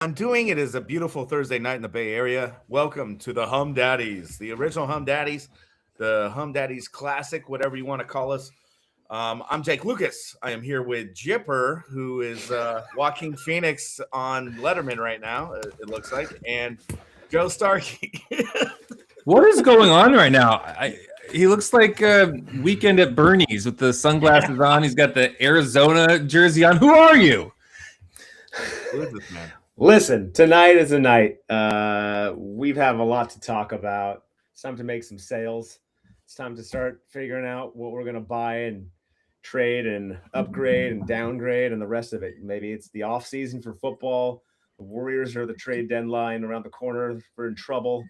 I'm doing. It is a beautiful Thursday night in the Bay Area. Welcome to the Hum Daddies, the original Hum Daddies, the Hum Daddies Classic, whatever you want to call us. I'm Jake Lucas. I am here with Jipper, who is walking Phoenix on Letterman right now, it looks like, and Joe Starkey. What is going on right now? He looks like Weekend at Bernie's with the sunglasses on. He's got the Arizona jersey on. Who are you? Who is this man? Listen, tonight is a night. We have a lot to talk about. It's time to make some sales. It's time to start figuring out what we're going to buy and trade and upgrade and downgrade and the rest of it. Maybe it's the off season for football. The Warriors are the trade deadline around the corner. We're in trouble.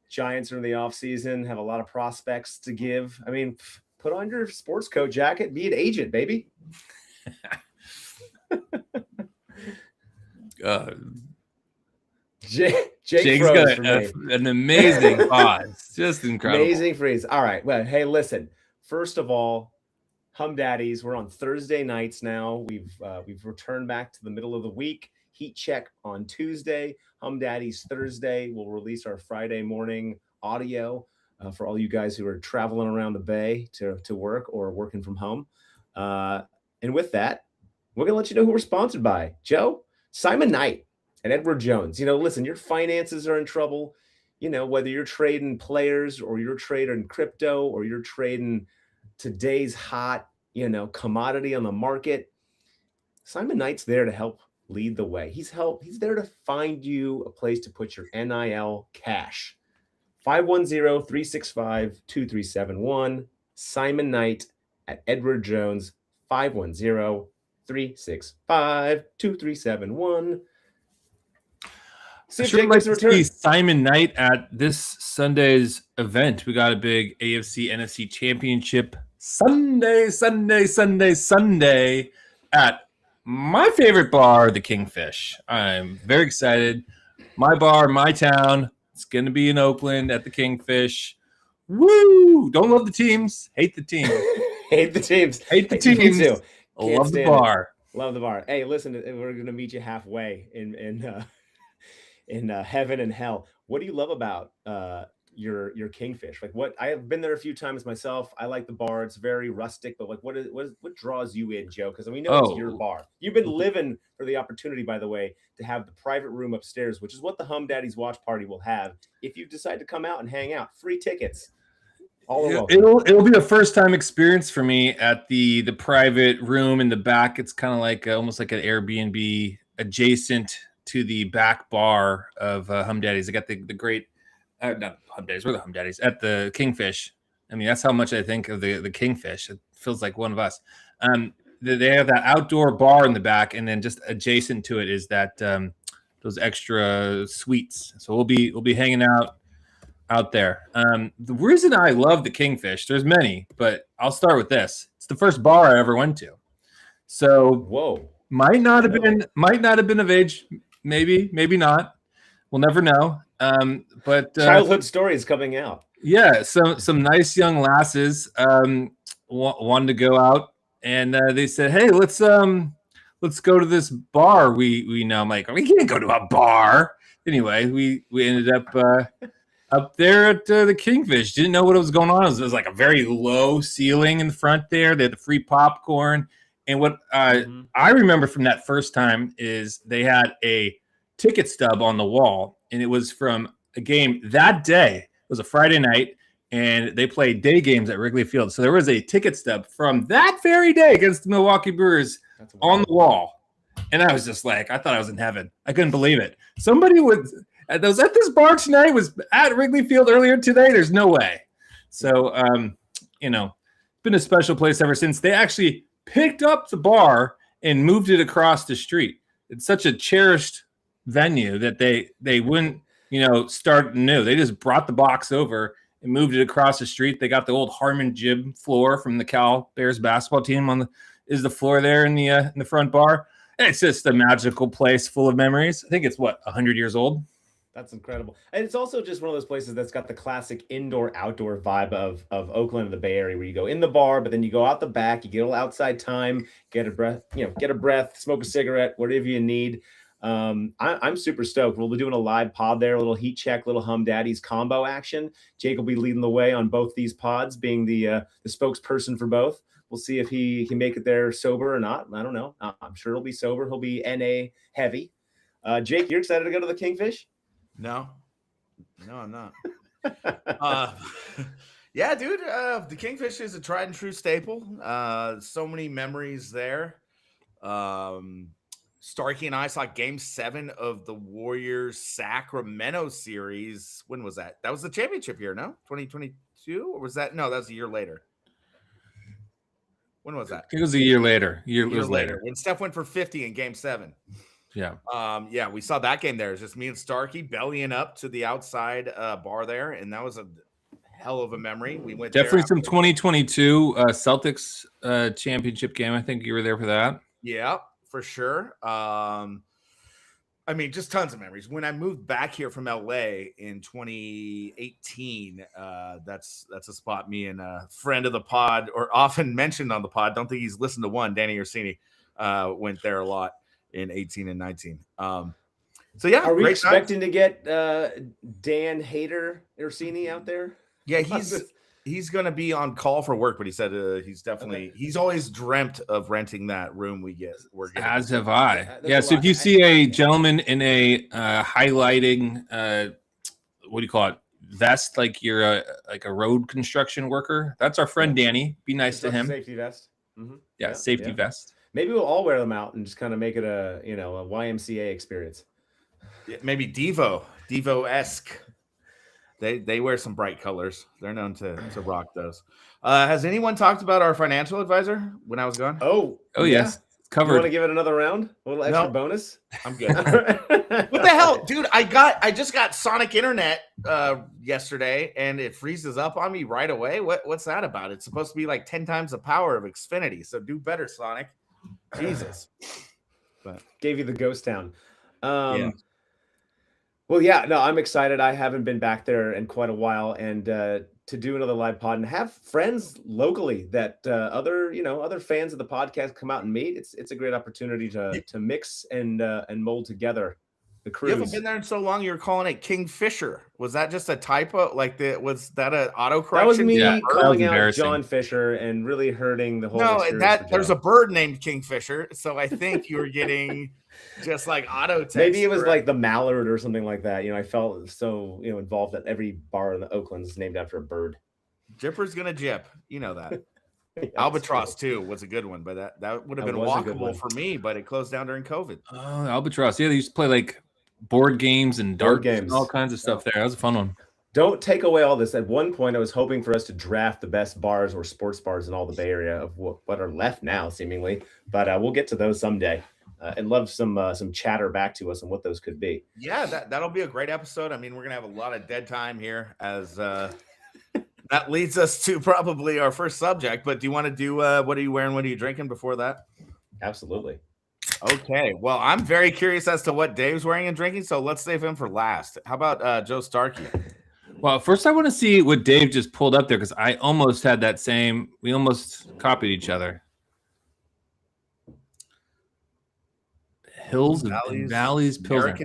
Giants are in the off season, have a lot of prospects to give. I mean, put on your sports coat jacket, be an agent, baby. Jake Jake's got an amazing pause. Just incredible. Amazing freeze. All right. Well, hey, listen. First of all, Hum Daddies, we're on Thursday nights now. We've returned back to the middle of the week. Heat check on Tuesday. Hum Daddies Thursday. We'll release our Friday morning audio for all you guys who are traveling around the Bay to work or working from home. And with that, we're going to let you know who we're sponsored by. Joe, Simon Knight and Edward Jones. Listen, your finances are in trouble. Whether you're trading players or you're trading crypto or you're trading today's hot, commodity on the market, Simon Knight's there to help lead the way. He's there to find you a place to put your NIL cash. 510-365-2371. Simon Knight at Edward Jones, 510-365-2371. I sure like to see Simon Knight at this Sunday's event. We got a big AFC NFC Championship Sunday at my favorite bar, the Kingfish. I'm very excited. My bar, my town. It's going to be in Oakland at the Kingfish. Woo! Don't love the teams. Hate the teams. Hate the teams. Hate the teams. Too. Love the bar. Love the bar. Hey, listen, we're going to meet you halfway in heaven and hell. What do you love about your Kingfish? Like, what I have been there a few times myself. I like the bar. It's very rustic, but like, what draws you in, Joe? Because we know it's your bar. You've been living for the opportunity, by the way, to have the private room upstairs, which is what the Hum Daddies watch party will have if you decide to come out and hang out. Free tickets. It'll be a first time experience for me at the private room in the back. It's kind of like almost like an Airbnb adjacent to the back bar of Hum Daddies. I got the great, not Hum Daddies, we're the Hum Daddies at the Kingfish. I mean, that's how much I think of the Kingfish. It feels like one of us. They have that outdoor bar in the back, and then just adjacent to it is that those extra suites. So we'll be hanging out there. The reason I love the Kingfish, there's many, but I'll start with this. It's the first bar I ever went to. So whoa, might not have been of age. Maybe not. We'll never know. But childhood stories coming out. Yeah, some nice young lasses wanted to go out, and they said, "Hey, let's go to this bar we know." I'm like, we can't go to a bar. Anyway, we ended up there at the Kingfish. Didn't know what was going on. It was like a very low ceiling in the front there. They had the free popcorn. And what I remember from that first time is they had a ticket stub on the wall, and it was from a game that day. It was a Friday night, and they played day games at Wrigley Field. So there was a ticket stub from that very day against the Milwaukee Brewers on the wall. And I was just like, I thought I was in heaven. I couldn't believe it. Somebody was at this bar tonight, was at Wrigley Field earlier today. There's no way. So, it's been a special place ever since. They actually picked up the bar and moved it across the street. It's such a cherished venue that they wouldn't, start new. They just brought the box over and moved it across the street. They got the old Harmon gym floor from the Cal Bears basketball team is the floor there in the front bar. And it's just a magical place full of memories. I think it's 100 years old. That's incredible. And it's also just one of those places that's got the classic indoor-outdoor vibe of Oakland and the Bay Area, where you go in the bar, but then you go out the back, you get a little outside time, get a breath, smoke a cigarette, whatever you need. I'm super stoked. We'll be doing a live pod there, a little heat check, little Hum Daddies combo action. Jake will be leading the way on both these pods, being the spokesperson for both. We'll see if he can make it there sober or not. I don't know. I'm sure he'll be sober. He'll be NA heavy. Jake, you're excited to go to the Kingfish? No, I'm not. Yeah, dude. The Kingfish is a tried and true staple. So many memories there. Starkey and I saw Game 7 of the Warriors Sacramento series. When was that? That was the championship year, no? 2022, or was that? No, that was a year later. When was that? It was a year later. Year later. When Steph went for 50 in Game 7. Yeah. Yeah, we saw that game there. It's just me and Starkey bellying up to the outside bar there, and that was a hell of a memory. We went definitely there some 2022 Celtics championship game. I think you were there for that. Yeah, for sure. I mean, just tons of memories. When I moved back here from LA in 2018, that's a spot me and a friend of the pod, or often mentioned on the pod, don't think he's listened to one, Danny Orsini, went there a lot in 18 and 19. So yeah, are we expecting to get Dan Hader Orsini out there? Yeah, he's going to be on call for work, but he said he's always dreamt of renting that room we're getting. As have I. Yeah, so if you see a gentleman in a highlighting, what do you call it, vest, like you're a road construction worker, that's our friend Danny. Be nice to him. Safety vest. Mm-hmm. Yeah, safety vest. Maybe we'll all wear them out and just kind of make it a YMCA experience. Yeah, maybe Devo-esque. They wear some bright colors. They're known to rock those. Has anyone talked about our financial advisor when I was gone? Oh yes. It's covered. You want to give it another round? A little extra bonus? I'm good. What the hell? Dude, I just got Sonic Internet yesterday and it freezes up on me right away. What's that about? It's supposed to be like 10 times the power of Xfinity. So do better, Sonic. Jesus. But gave you the ghost town. Yeah. Well, yeah, no, I'm excited. I haven't been back there in quite a while, and to do another live pod and have friends locally that other fans of the podcast come out and meet. It's a great opportunity to mix and mold together the cruise. You haven't been there in so long. You're calling it Kingfisher. Was that just a typo? Was that an autocorrection? That was me calling out John Fisher and really hurting the whole. No, there's a bird named Kingfisher, so I think you were getting. Just like auto text. Maybe it was like the mallard or something like that. I felt so involved that every bar in the Oakland is named after a bird. Jipper's gonna jip. You know that. Yeah, Albatross too was a good one, but that would have been walkable for me, but it closed down during COVID. Oh, Albatross. Yeah, they used to play like board games and dart games and all kinds of stuff there. That was a fun one. Don't take away all this. At one point, I was hoping for us to draft the best bars or sports bars in all the Bay Area of what are left now, seemingly. But we'll get to those someday. And love some chatter back to us on what those could be. Yeah, that'll be a great episode. I mean, we're gonna have a lot of dead time here as that leads us to probably our first subject. But do you want to do what are you wearing? What are you drinking before that? Absolutely. Okay. Well, I'm very curious as to what Dave's wearing and drinking, so let's save him for last. How about Joe Starkey? Well, first I want to see what Dave just pulled up there because I almost had that same. We almost copied each other. Hills and Valleys Pilsner.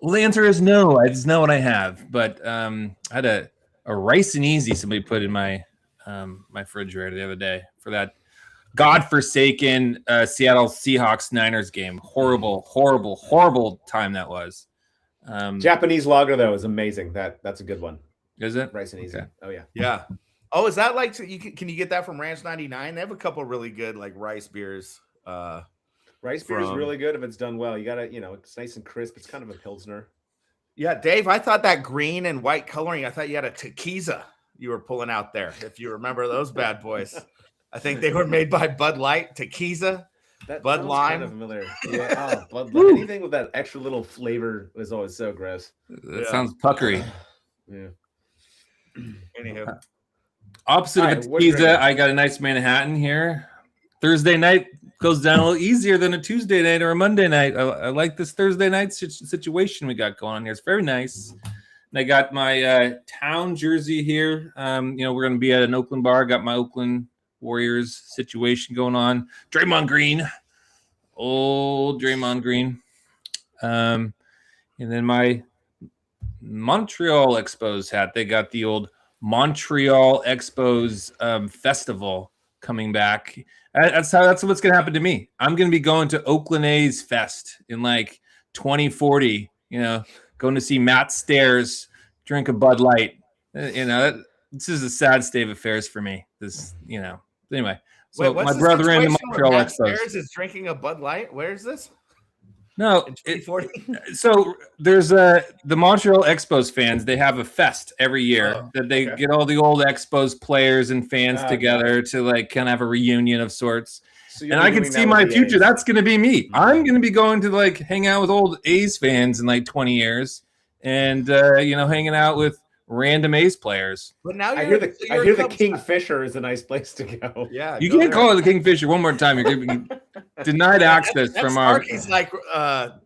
Well, the answer is no. It's not what I have, but I had a Rice and Easy somebody put in my my refrigerator the other day for that godforsaken Seattle Seahawks Niners game. Horrible time that was. Japanese lager though is amazing. That's a good one. Is it? Rice and Easy. Okay. Oh yeah. Oh, is that like can you get that from Ranch 99? They have a couple really good like rice beers. Rice beer is really good if it's done well. You gotta, it's nice and crisp. It's kind of a pilsner. Yeah, Dave, I thought that green and white coloring, I thought you had a tequila you were pulling out there. If you remember those bad boys, I think they were made by Bud Light, tequila, Bud Lime. Kind of familiar. Yeah, Bud Light. Anything with that extra little flavor is always so gross. That sounds puckery. Yeah. Anywho, opposite of a tequila, I got a nice Manhattan here. Thursday night goes down a little easier than a Tuesday night or a Monday night. I like this Thursday night situation we got going on here. It's very nice. And I got my town jersey here. We're going to be at an Oakland bar. Got my Oakland Warriors situation going on. Draymond Green. Old Draymond Green. And then my Montreal Expos hat. They got the old Montreal Expos festival coming back. That's what's gonna happen to me. I'm gonna be going to Oakland A's Fest in like 2040. Going to see Matt Stairs drink a Bud Light. This is a sad state of affairs for me. Anyway. So wait, my brother in the Montreal Matt Expos Stairs is drinking a Bud Light. Where is this? No, In 2040. so there's the Montreal Expos fans. They have a fest every year that they get all the old Expos players and fans together to like kind of have a reunion of sorts. So and I can see my future. A's. That's going to be me. I'm going to be going to like hang out with old A's fans in like 20 years, and hanging out with random A's players. But now I hear the Kingfisher is a nice place to go. Yeah, you can't call it the Kingfisher one more time. You're giving denied access that's from our. Starkey's like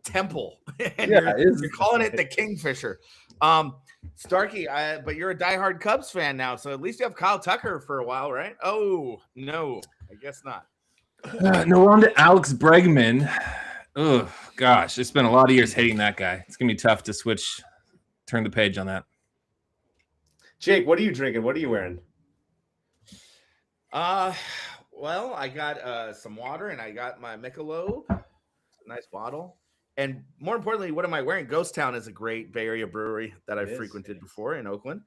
temple. Yeah, you're calling it the Kingfisher. Starkey, but you're a diehard Cubs fan now, so at least you have Kyle Tucker for a while, right? Oh no, I guess not. No, we're on to Alex Bregman. Oh gosh, it's been a lot of years hating that guy. It's gonna be tough to turn the page on that. Jake, what are you drinking? What are you wearing? Well, I got some water and I got my Michelob, nice bottle. And more importantly, what am I wearing? Ghost Town is a great Bay Area brewery that I've frequented before in Oakland.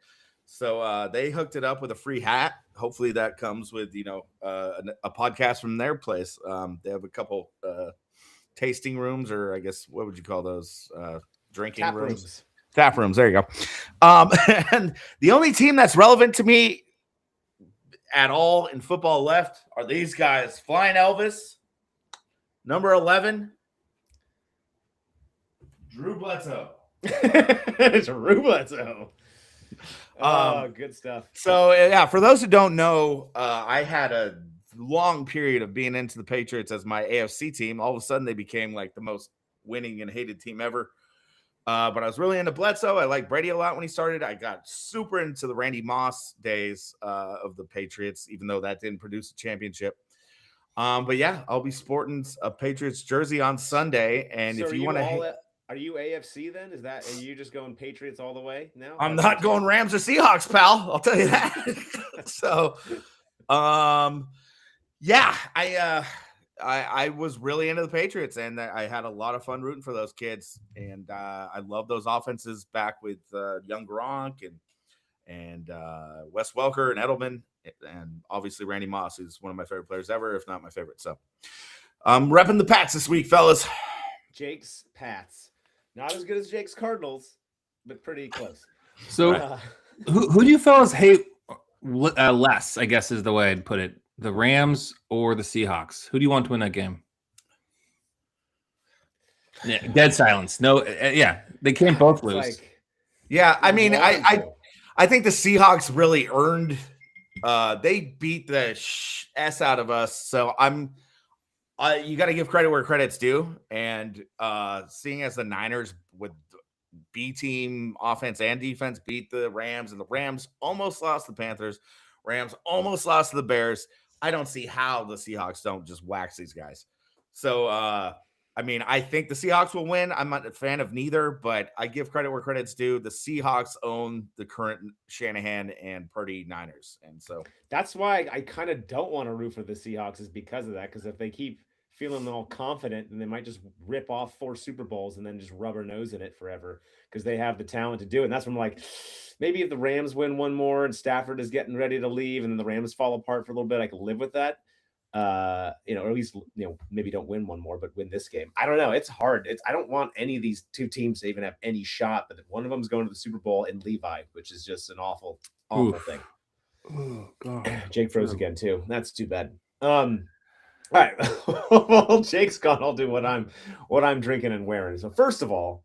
So they hooked it up with a free hat. Hopefully that comes with, a podcast from their place. They have a couple tasting rooms, or I guess, what would you call those? Drinking rooms. Tap rooms. There you go. And the only team that's relevant to me at all in football left are these guys. Flying Elvis, number 11, Drew Bledsoe. It's Drew Bledsoe. Good stuff. So, yeah, for those who don't know, I had a long period of being into the Patriots as my AFC team. All of a sudden, they became like the most winning and hated team ever. But I was really into Bledsoe. I liked Brady a lot when he started. I got super into the Randy Moss days of the Patriots, even though that didn't produce a championship. But yeah, I'll be sporting a Patriots jersey on Sunday. And so if you want to, are you AFC then? Are you just going Patriots all the way now? I'm not going Rams or Seahawks, pal. I'll tell you that. So, yeah, I was really into the Patriots, and I had a lot of fun rooting for those kids. And I love those offenses back with young Gronk and Wes Welker and Edelman, and obviously Randy Moss, who's one of my favorite players ever, if not my favorite. So I'm repping the Pats this week, fellas. Jake's Pats. Not as good as Jake's Cardinals, but pretty close. So who do you fellas hate less, I guess is the way I'd put it? The Rams or the Seahawks? Who do you want to win that game? Yeah, dead silence. No, yeah, they can't both lose. I mean, I think the Seahawks really earned. They beat the s out of us. So you got to give credit where credit's due. And seeing as the Niners with B team offense and defense beat the Rams, and the Rams almost lost the Panthers. Rams almost lost to the Bears. I don't see how the Seahawks don't just wax these guys. So, I mean, I think the Seahawks will win. I'm not a fan of neither, but I give credit where credit's due. The Seahawks own the current Shanahan and Purdy Niners. And so that's why I kind of don't want to root for the Seahawks, is because of that. Because if they keep feeling all confident, then they might just rip off 4 Super Bowls and then just rubber nose in it forever, because they have the talent to do it. And that's when I'm like, maybe if the Rams win one more and Stafford is getting ready to leave and then the Rams fall apart for a little bit, I can live with that. Or at least, maybe don't win one more, but win this game. I don't know. It's hard. I don't want any of these two teams to even have any shot, but one of them is going to the Super Bowl in Levi, which is just an awful thing. Oh God. Jake froze again too. That's too bad. All right. Well, Jake's gone. I'll do what I'm drinking and wearing. So first of all,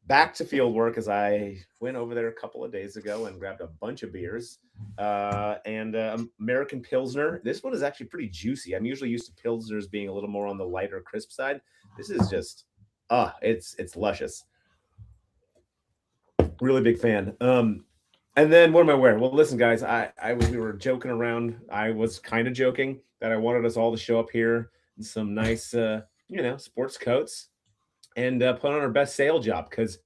back to field work, as I went over there a couple of days ago and grabbed a bunch of beers and American Pilsner. This one is actually pretty juicy. I'm usually used to Pilsners being a little more on the lighter, crisp side. This is just, it's luscious. Really big fan. And then what am I wearing? Well, listen, guys, we were joking around. I was kind of joking that I wanted us all to show up here in some nice, sports coats. and put on our best sale job because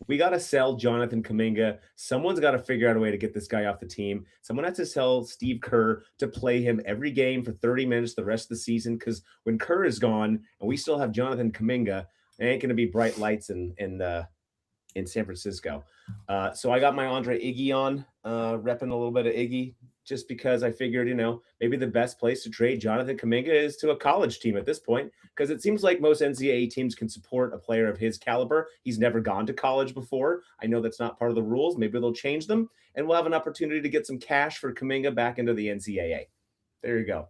we got to sell Jonathan Kuminga. Someone's got to figure out a way to get this guy off the team. Someone has to tell Steve Kerr to play him every game for 30 minutes the rest of the season because when Kerr is gone and we still have Jonathan Kuminga, it ain't going to be bright lights in San Francisco. So I got my Andre Iggy on, repping a little bit of Iggy, just because I figured, maybe the best place to trade Jonathan Kuminga is to a college team at this point, because it seems like most NCAA teams can support a player of his caliber. He's never gone to college before. I know that's not part of the rules. Maybe they'll change them, and we'll have an opportunity to get some cash for Kuminga back into the NCAA. There you go.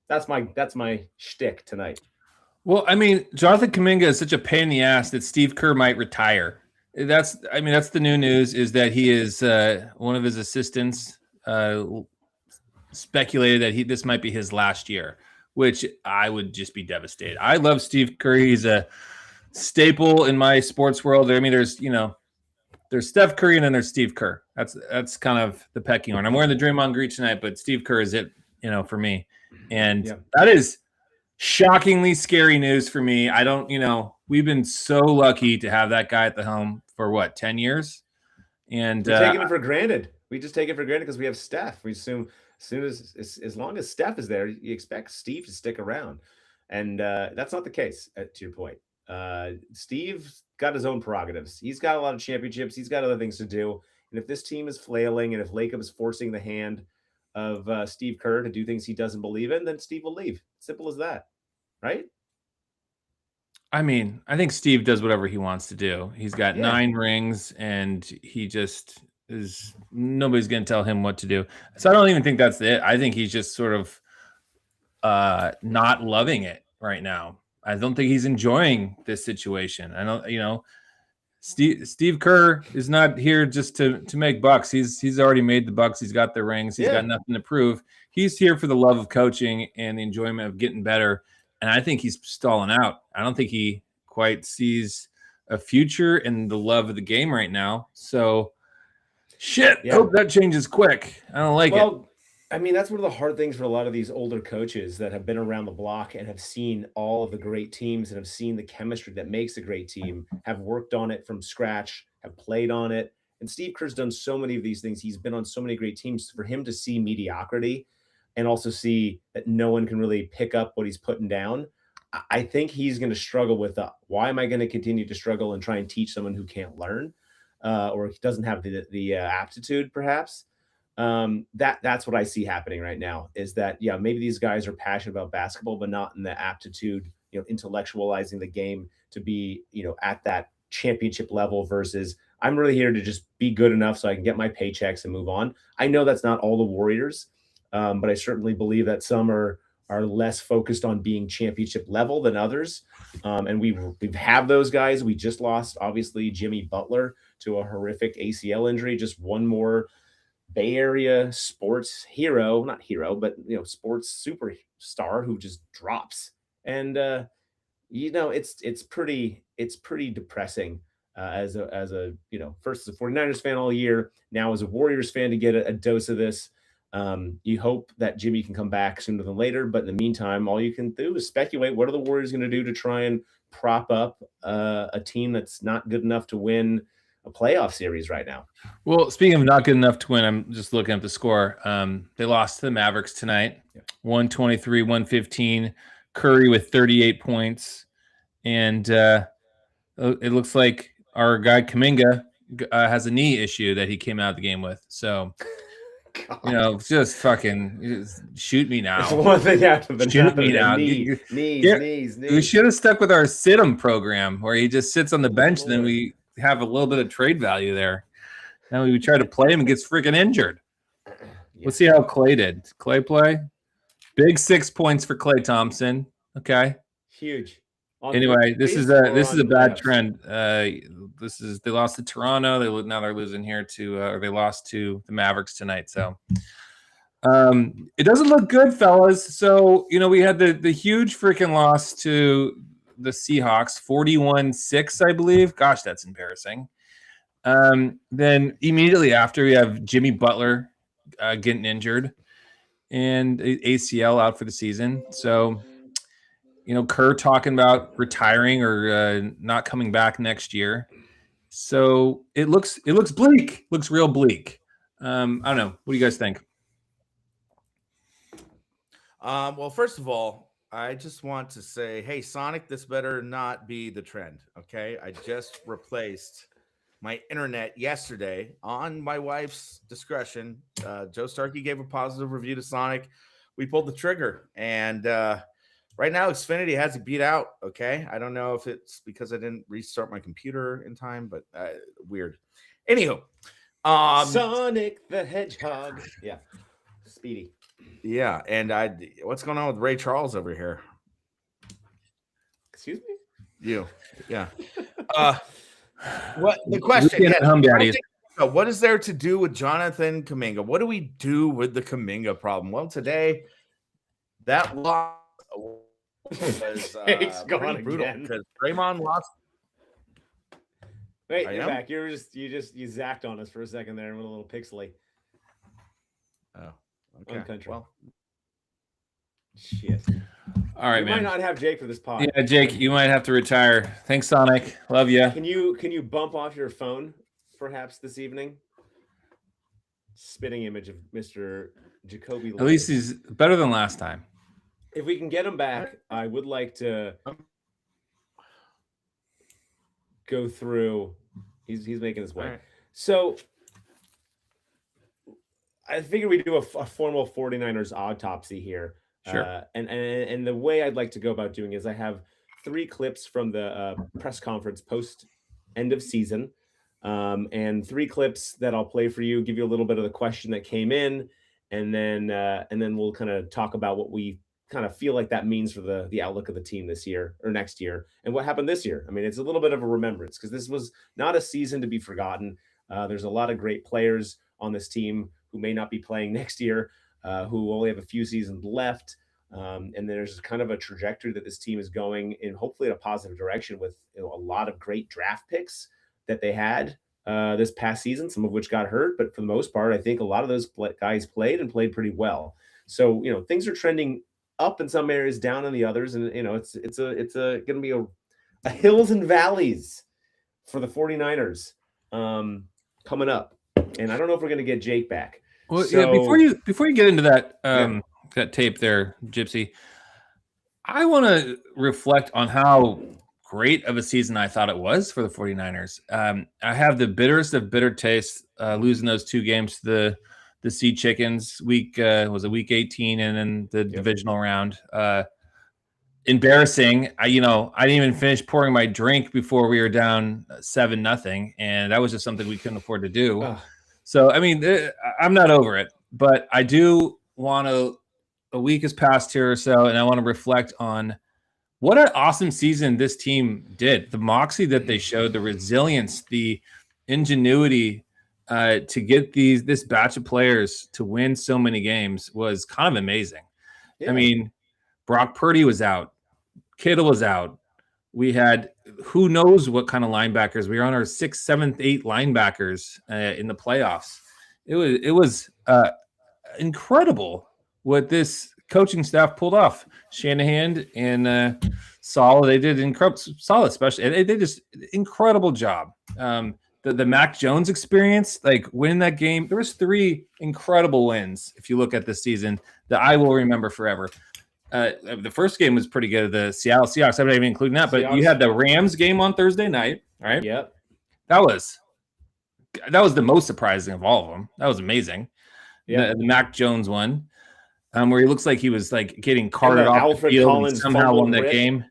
That's my shtick tonight. Well, I mean, Jonathan Kuminga is such a pain in the ass that Steve Kerr might retire. That's the new news, is that he is one of his assistants speculated that this might be his last year, which I would just be devastated. I love Steve Kerr. He's a staple in my sports world. I mean, there's Steph Curry and then there's Steve Kerr. That's kind of the pecking order. I'm wearing the Draymond Green tonight, but Steve Kerr is it, for me. And that is shockingly scary news for me. I don't, we've been so lucky to have that guy at the helm for 10 years. And we're taking it for granted. We just take it for granted because we have Steph. We assume as long as Steph is there, you expect Steve to stick around. And that's not the case, to your point. Steve's got his own prerogatives. He's got a lot of championships. He's got other things to do. And if this team is flailing and if Lacob is forcing the hand of Steve Kerr to do things he doesn't believe in, then Steve will leave. Simple as that. Right? I mean, I think Steve does whatever he wants to do. He's got 9 rings and he just is, nobody's going to tell him what to do. So I don't even think that's it. I think he's just sort of not loving it right now. I don't think he's enjoying this situation. I don't, Steve Kerr is not here just to make bucks. He's already made the bucks. He's got the rings. He's got nothing to prove. He's here for the love of coaching and the enjoyment of getting better. And I think he's stalling out. I don't think he quite sees a future in the love of the game right now. So, hope that changes quick. I don't like it. I mean, that's one of the hard things for a lot of these older coaches that have been around the block and have seen all of the great teams and have seen the chemistry that makes a great team, have worked on it from scratch, have played on it. And Steve Kerr's done so many of these things. He's been on so many great teams. For him to see mediocrity and also see that no one can really pick up what he's putting down, I think he's going to struggle with why am I going to continue to struggle and try and teach someone who can't learn or doesn't have the aptitude, perhaps. That's what I see happening right now, is that, maybe these guys are passionate about basketball, but not in the aptitude, intellectualizing the game to be, at that championship level versus I'm really here to just be good enough so I can get my paychecks and move on. I know that's not all the Warriors. But I certainly believe that some are less focused on being championship level than others. And we have those guys. We just lost, obviously, Jimmy Butler to a horrific ACL injury. Just one more Bay Area sports hero, not hero, but sports superstar who just drops. And it's pretty depressing. As a first as a 49ers fan all year, now as a Warriors fan to get a dose of this. You hope that Jimmy can come back sooner than later, but in the meantime, all you can do is speculate what are the Warriors going to do to try and prop up a team that's not good enough to win a playoff series right now. Well, speaking of not good enough to win, I'm just looking at the score. They lost to the Mavericks tonight, 123-115. Curry with 38 points, and it looks like our guy Kuminga has a knee issue that he came out of the game with. So. God. Just fucking shoot me now. It's one thing after the shoot me now. Knees. We should have stuck with our sit-em program where he just sits on the bench, and then we have a little bit of trade value there. Now we try to play him and gets freaking injured. Let's see how Clay did. Clay play? Big 6 points for Clay Thompson. Okay. Huge. Anyway, this is a bad trend. They lost to Toronto. Now they're losing here or they lost to the Mavericks tonight. So it doesn't look good, fellas. So we had the huge freaking loss to the Seahawks, 41-6, I believe. Gosh, that's embarrassing. Then immediately after, we have Jimmy Butler getting injured and ACL out for the season. So. Kerr talking about retiring or not coming back next year. So it looks bleak. Looks real bleak. I don't know. What do you guys think? Well, first of all, I just want to say, hey, Sonic, this better not be the trend. Okay. I just replaced my internet yesterday on my wife's discretion. Joe Starkey gave a positive review to Sonic. We pulled the trigger, and right now Xfinity has it beat out. Okay. I don't know if it's because I didn't restart my computer in time, but weird. Anywho, Sonic the Hedgehog. Yeah. Speedy. Yeah, and what's going on with Ray Charles over here? Excuse me? You. Yeah. What the question? Yes, Hum Daddies. What is there to do with Jonathan Kuminga? What do we do with the Kuminga problem? Well, today that loss was He's gone brutal again. because Draymond lost. Wait, you're back. You zacked on us for a second there and went a little pixely. Oh, okay. Country. Well, shit. All right, we man. might not have Jake for this pod. Yeah, Jake, you might have to retire. Thanks, Sonic. Love you. Can you bump off your phone perhaps this evening? Spitting image of Mr. Jacoby. At least he's better than last time. If we can get him back, I would like to go through. He's making his way. Right. So I figured we'd do a formal 49ers autopsy here. Sure. And the way I'd like to go about doing is I have 3 clips from the press conference post end of season, and 3 clips that I'll play for you, give you a little bit of the question that came in, and then we'll kind of talk about what we kind of feel like that means for the outlook of the team this year or next year and what happened this year. I mean, it's a little bit of a remembrance because this was not a season to be forgotten. There's a lot of great players on this team who may not be playing next year, who only have a few seasons left. And there's kind of a trajectory that this team is going in, hopefully in a positive direction with a lot of great draft picks that they had this past season, some of which got hurt. But for the most part, I think a lot of those guys played pretty well. So, things are trending up in some areas, down in the others. And, it's going to be a hills and valleys for the 49ers coming up. And I don't know if we're going to get Jake back. Well, yeah, before you get into that that tape there, Gypsy, I want to reflect on how great of a season I thought it was for the 49ers. I have the bitterest of bitter tastes losing those 2 games to the Sea Chickens week 18 and then the divisional round. Embarrassing. I didn't even finish pouring my drink before we were down 7-0, and that was just something we couldn't afford to do. Ugh. So, I mean, I'm not over it, but I do want to. A week has passed here or so, and I want to reflect on what an awesome season this team did. The moxie that they showed, the resilience, the ingenuity to get this batch of players to win so many games was kind of amazing. Yeah. I mean, Brock Purdy was out. Kittle was out. We had who knows what kind of linebackers. We were on our 6th, 7th, 8th linebackers in the playoffs. It was incredible what this coaching staff pulled off. Shanahan and Saul, they did incredible. Saul especially, they just incredible job. The Mac Jones experience, like winning that game, there was 3 incredible wins. If you look at this season, that I will remember forever. The first game was pretty good. The Seattle Seahawks, I'm not even including that, but you had the Rams game on Thursday night, right? Yep. That was the most surprising of all of them. That was amazing. Yeah, the Mac Jones one, where he looks like he was like getting carted off Alfred the field Collins and somehow won that game.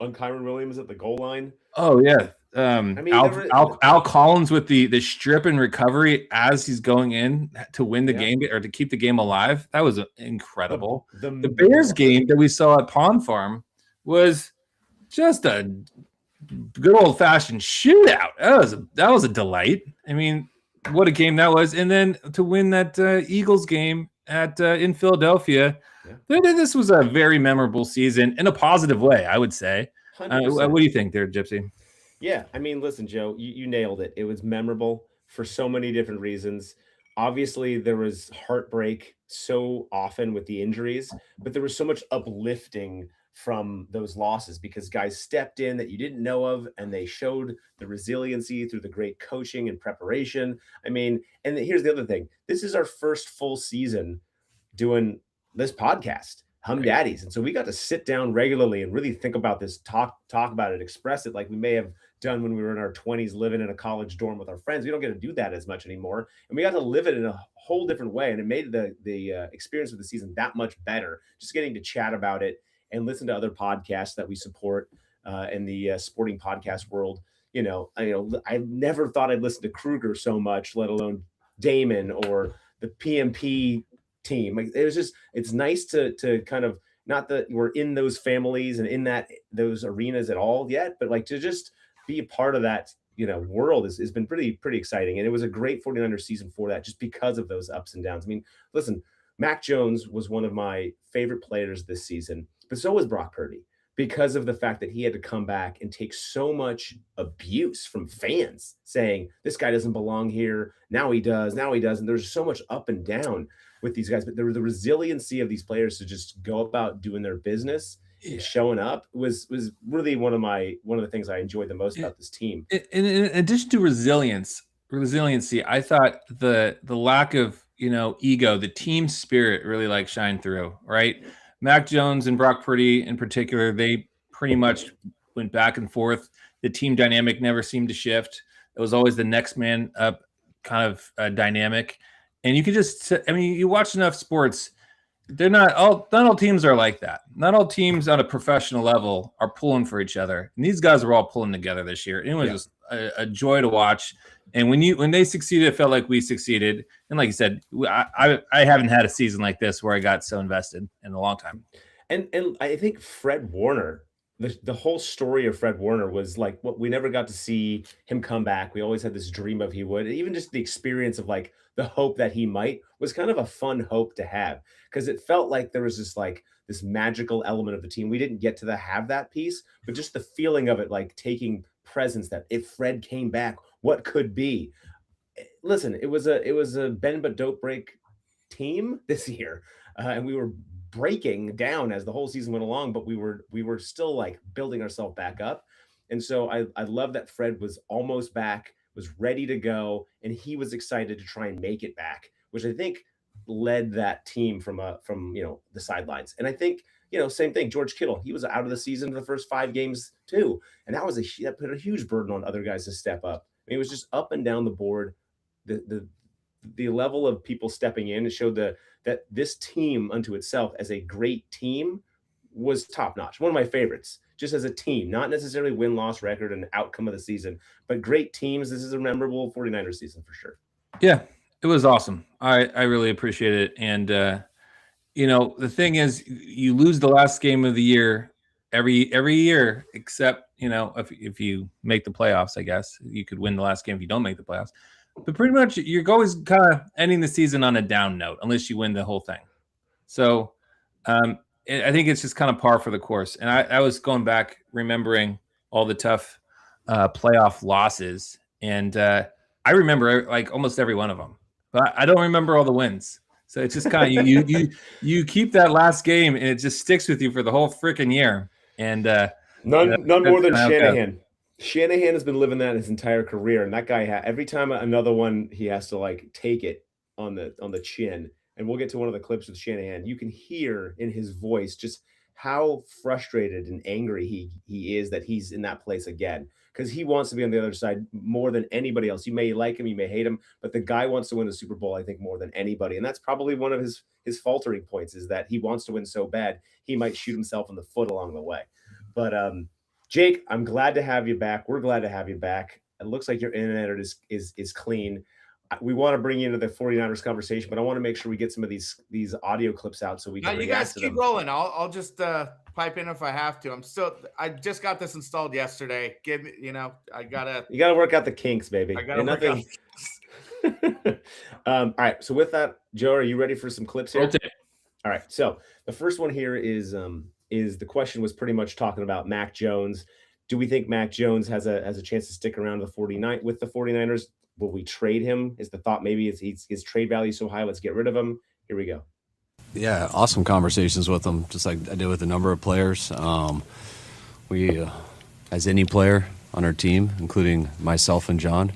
On Kyron Williams at the goal line. Oh yeah. Al Collins with the strip and recovery as he's going in to win the game or to keep the game alive. That was incredible. The Bears game that we saw at Pond Farm was just a good old fashioned shootout. That was a delight. I mean, what a game that was. And then to win that Eagles game in Philadelphia, this was a very memorable season in a positive way, I would say. What do you think there, Gypsy? Yeah, I mean, listen, Joe, you nailed it. It was memorable for so many different reasons. Obviously, there was heartbreak so often with the injuries, but there was so much uplifting from those losses because guys stepped in that you didn't know of, and they showed the resiliency through the great coaching and preparation. I mean, and here's the other thing. This is our first full season doing this podcast, Hum Daddies. And so we got to sit down regularly and really think about this, talk about it, express it like we may have done when we were in our 20s living in a college dorm with our friends. We don't get to do that as much anymore. And we got to live it in a whole different way. And it made the experience of the season that much better, just getting to chat about it and listen to other podcasts that we support in the sporting podcast world. I never thought I'd listen to Kruger so much, let alone Damon or the PMP team. Like, it's nice to kind of, not that we're in those families and in those arenas at all yet, but like to just be a part of that, world has been pretty exciting. And it was a great 49ers season for that, just because of those ups and downs. I mean, listen, Mac Jones was one of my favorite players this season, but so was Brock Purdy, because of the fact that he had to come back and take so much abuse from fans saying this guy doesn't belong here. Now he does. And there's so much up and down with these guys, but the resiliency of these players to just go about doing their business, showing up was really one of the things I enjoyed the most about this team. In addition to resiliency, I thought the lack of ego, the team spirit really shined through, right? Mac Jones and Brock Purdy in particular, they pretty much went back and forth. The team dynamic never seemed to shift. It was always the next man up kind of dynamic. And you could you watch enough sports, not all teams are like that. Not all teams on a professional level are pulling for each other. And these guys were all pulling together this year. It was just a joy to watch. And when they succeeded, it felt like we succeeded. And like you said, I haven't had a season like this where I got so invested in a long time. And I think Fred Warner, the whole story of Fred Warner was like what we never got to see him come back. We always had this dream of he would. And even just the experience of like the hope that he might was kind of a fun hope to have, because it felt like there was this magical element of the team. We didn't get to have that piece, but just the feeling of it, like taking presence that if Fred came back, what could be. Listen, it was a bend but don't break team this year, and we were breaking down as the whole season went along, but we were still like building ourselves back up. And so I love that Fred was almost back, was ready to go, and he was excited to try and make it back, which I think led that team from the sidelines. And I think same thing, George Kittle, he was out of the season for the first 5 games too, and that put a huge burden on other guys to step up. I mean, it was just up and down the board. The level of people stepping in, it showed that this team unto itself as a great team was top notch. One of my favorites, just as a team, not necessarily win-loss record and outcome of the season, but great teams. This is a memorable 49ers season for sure. Yeah, it was awesome. I really appreciate it. And, the thing is, you lose the last game of the year every year, except, if you make the playoffs, I guess you could win the last game if you don't make the playoffs. But pretty much you're always kind of ending the season on a down note unless you win the whole thing. So I think it's just kind of par for the course. And I was going back remembering all the tough playoff losses. And I remember almost every one of them. But I don't remember all the wins. So it's just kind of you keep that last game and it just sticks with you for the whole freaking year. And none more than Shanahan. Shanahan has been living that his entire career, and that guy every time another one he has to take it on the chin. And we'll get to one of the clips with Shanahan. You can hear in his voice just how frustrated and angry he is that he's in that place again, because he wants to be on the other side more than anybody else. You may like him, you may hate him, but the guy wants to win the Super Bowl, I think, more than anybody. And that's probably one of his faltering points, is that he wants to win so bad he might shoot himself in the foot along the way. But Jake, I'm glad to have you back. We're glad to have you back. It looks like your internet is clean. We want to bring you into the 49ers conversation, but I want to make sure we get some of these audio clips out so we can. You guys keep rolling. I'll just pipe in if I have to. I just got this installed yesterday. You gotta work out the kinks, baby. I gotta work out. All right. So with that, Joe, are you ready for some clips here? Okay. All right. So the first one here is the question was pretty much talking about Mac Jones. Do we think Mac Jones has a chance to stick around with the 49ers? Will we trade him? Is the thought maybe his trade value so high, let's get rid of him? Here we go. Yeah, awesome conversations with them, just like I did with a number of players. We, as any player on our team, including myself and John,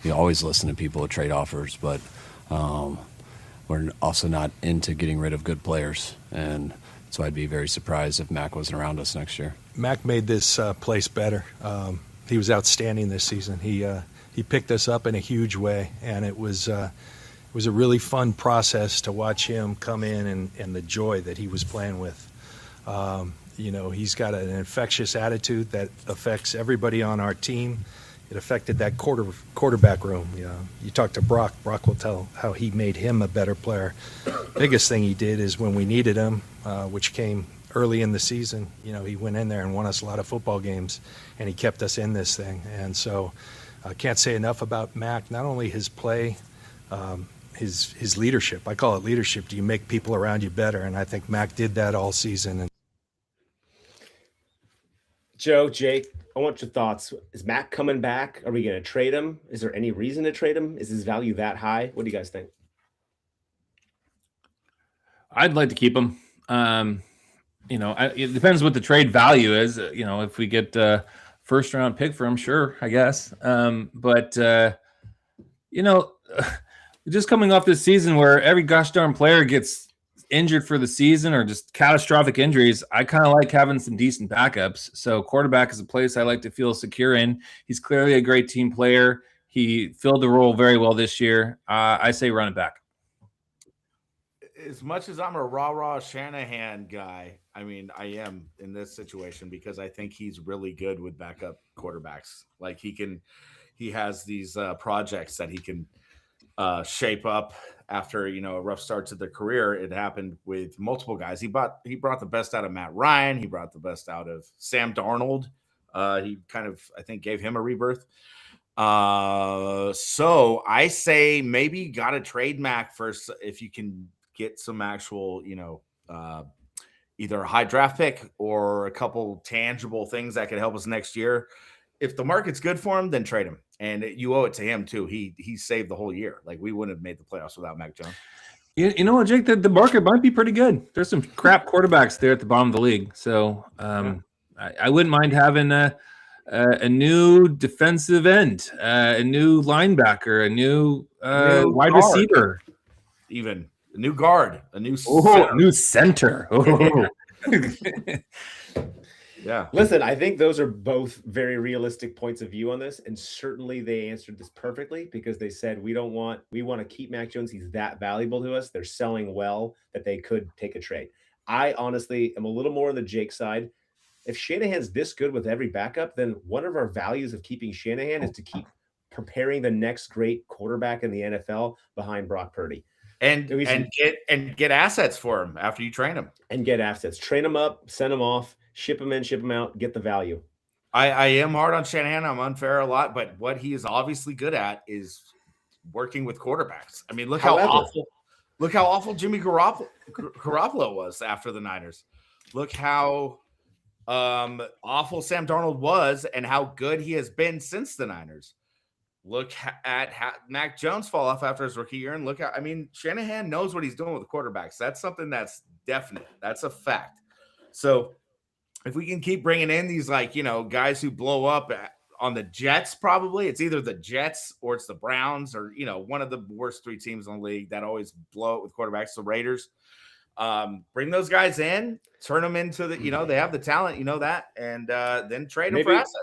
you always listen to people with trade offers, but we're also not into getting rid of good players. And so I'd be very surprised if Mac wasn't around us next year. Mac made this place better. He was outstanding this season. He picked us up in a huge way, and it was a really fun process to watch him come in and the joy that he was playing with. He's got an infectious attitude that affects everybody on our team. It affected that quarterback room. You talk to Brock. Brock will tell how he made him a better player. Biggest thing he did is when we needed him, which came early in the season, he went in there and won us a lot of football games, and he kept us in this thing. And so I can't say enough about Mac, not only his play, his leadership. I call it leadership. Do you make people around you better? And I think Mac did that all season. Joe, Jake, I want your thoughts. Is Mac coming back? Are we going to trade him? Is there any reason to trade him? Is his value that high? What do you guys think? I'd like to keep him. It depends what the trade value is. If we get a first round pick for him, sure, I guess. Just coming off this season where every gosh darn player gets injured for the season or just catastrophic injuries, I kind of like having some decent backups. So quarterback is a place I like to feel secure in. He's clearly a great team player. He filled the role very well this year. I say run it back. As much as I'm a rah-rah Shanahan guy, I mean, I am in this situation because I think he's really good with backup quarterbacks. Like he has these projects that he can shape up after, a rough start to their career. It happened with multiple guys. He brought the best out of Matt Ryan. He brought the best out of Sam Darnold. He kind of, I think, gave him a rebirth. So I say maybe you got to trade Mac first if you can get some actual, either a high draft pick or a couple tangible things that could help us next year. If the market's good for him, then trade him. And you owe it to him too. He saved the whole year. Like we wouldn't have made the playoffs without Mac Jones. You know what, Jake? The market might be pretty good. There's some crap quarterbacks there at the bottom of the league. So I wouldn't mind having a new defensive end, a new linebacker, a new wide receiver, even a new guard, a new center. Oh. Yeah. Listen, I think those are both very realistic points of view on this. And certainly they answered this perfectly because they said, we want to keep Mac Jones. He's that valuable to us. They're selling well that they could take a trade. I honestly am a little more on the Jake side. If Shanahan's this good with every backup, then one of our values of keeping Shanahan is to keep preparing the next great quarterback in the NFL behind Brock Purdy. And get assets for him after you train him. And get assets. Train him up, send him off. Ship him in, ship him out, get the value. I am hard on Shanahan. I'm unfair a lot, but what he is obviously good at is working with quarterbacks. I mean, look how awful Jimmy Garoppolo was after the Niners. Look how awful Sam Darnold was and how good he has been since the Niners. Look at Mac Jones fall off after his rookie year, and Shanahan knows what he's doing with the quarterbacks. That's something that's definite. That's a fact. So if we can keep bringing in these, guys who blow up on the Jets, probably it's either the Jets or it's the Browns or, one of the worst three teams in the league that always blow it with quarterbacks, the Raiders. Bring those guys in, turn them into the, they have the talent, that, and then trade them for assets.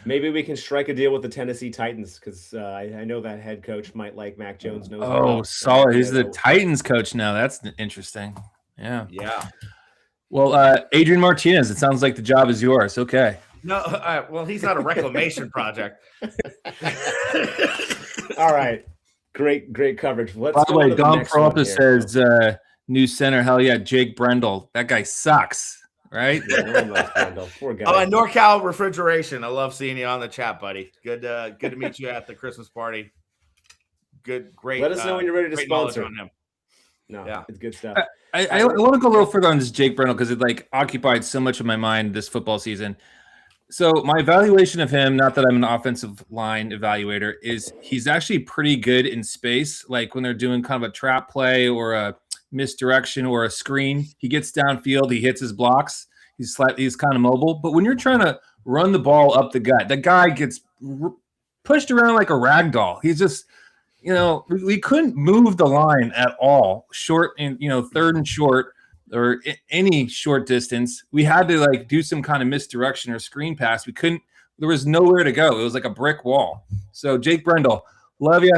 Maybe we can strike a deal with the Tennessee Titans because I know that head coach might like Mac Jones. Solid. He's the Titans coach now. That's interesting. Yeah. Yeah. Well, Adrian Martinez, it sounds like the job is yours. Okay. No, well, he's not a reclamation project. All right. Great coverage. By the way, Don Peralta says new center. Hell yeah, Jake Brendel. That guy sucks, right? Yeah, poor guy. Oh, and NorCal Refrigeration. I love seeing you on the chat, buddy. Good to meet you at the Christmas party. Great. Let us know when you're ready to sponsor on him. No, yeah, it's good stuff. I want to go a little further on this Jake Brendel because it occupied so much of my mind this football season. So my evaluation of him, not that I'm an offensive line evaluator, is he's actually pretty good in space. Like when they're doing kind of a trap play or a misdirection or a screen. He gets downfield, he hits his blocks. He's kind of mobile. But when you're trying to run the ball up the gut, the guy gets pushed around like a rag doll. He's just, we couldn't move the line at all. Short and, third and short or any short distance. We had to like do some kind of misdirection or screen pass. We couldn't. There was nowhere to go. It was like a brick wall. So Jake Brendel, love you.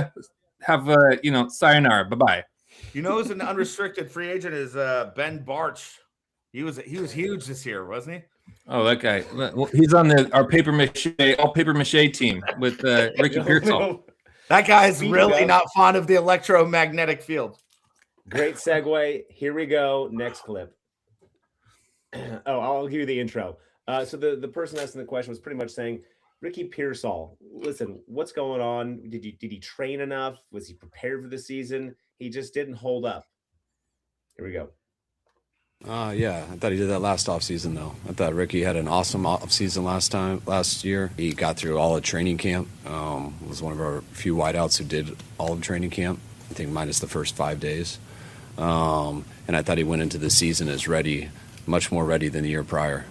Have sayonara. Bye-bye. Who's an unrestricted free agent is Ben Barch. He was huge this year, wasn't he? Oh, that guy. Well, he's on our paper mache team with Ricky Pearsall. That guy's really not fond of the electromagnetic field. Great segue. Here we go. Next clip. I'll give you the intro. So the person asking the question was pretty much saying, Ricky Pearsall, listen, what's going on? Did he train enough? Was he prepared for the season? He just didn't hold up. Here we go. Yeah, I thought he did that last offseason, though. I thought Ricky had an awesome offseason last year. He got through all of training camp. Was one of our few wideouts who did all of training camp, I think minus the first 5 days. And I thought he went into the season as ready, much more ready than the year prior.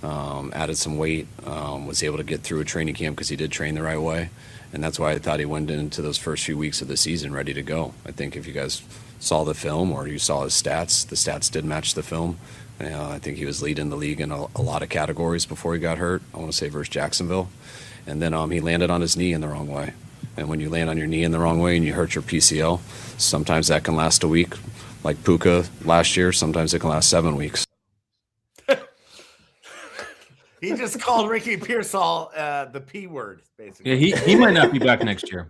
Added some weight, was able to get through a training camp because he did train the right way. And that's why I thought he went into those first few weeks of the season ready to go. I think if you guys saw the film or you saw his stats, the stats did match the film. I think he was leading the league in a lot of categories before he got hurt, I want to say versus Jacksonville. And then he landed on his knee in the wrong way. And when you land on your knee in the wrong way and you hurt your PCL, sometimes that can last a week. Like Puka last year, sometimes it can last 7 weeks. He just called Ricky Pearsall the P word, basically. Yeah, he might not be back next year.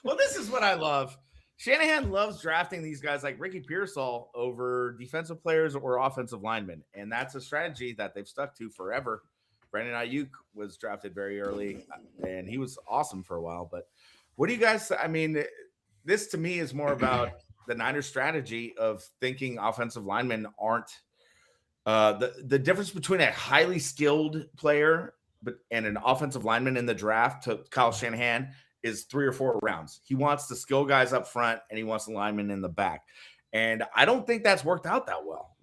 Well, this is what I love. Shanahan loves drafting these guys like Ricky Pearsall over defensive players or offensive linemen, and that's a strategy that they've stuck to forever. Brandon Ayuk was drafted very early, and he was awesome for a while. But what do you guys – I mean, this to me is more about the Niners strategy of thinking offensive linemen aren't the difference between a highly skilled player and an offensive lineman in the draft to Kyle Shanahan is 3 or 4 rounds. He wants the skill guys up front and he wants the linemen in the back. And I don't think that's worked out that well.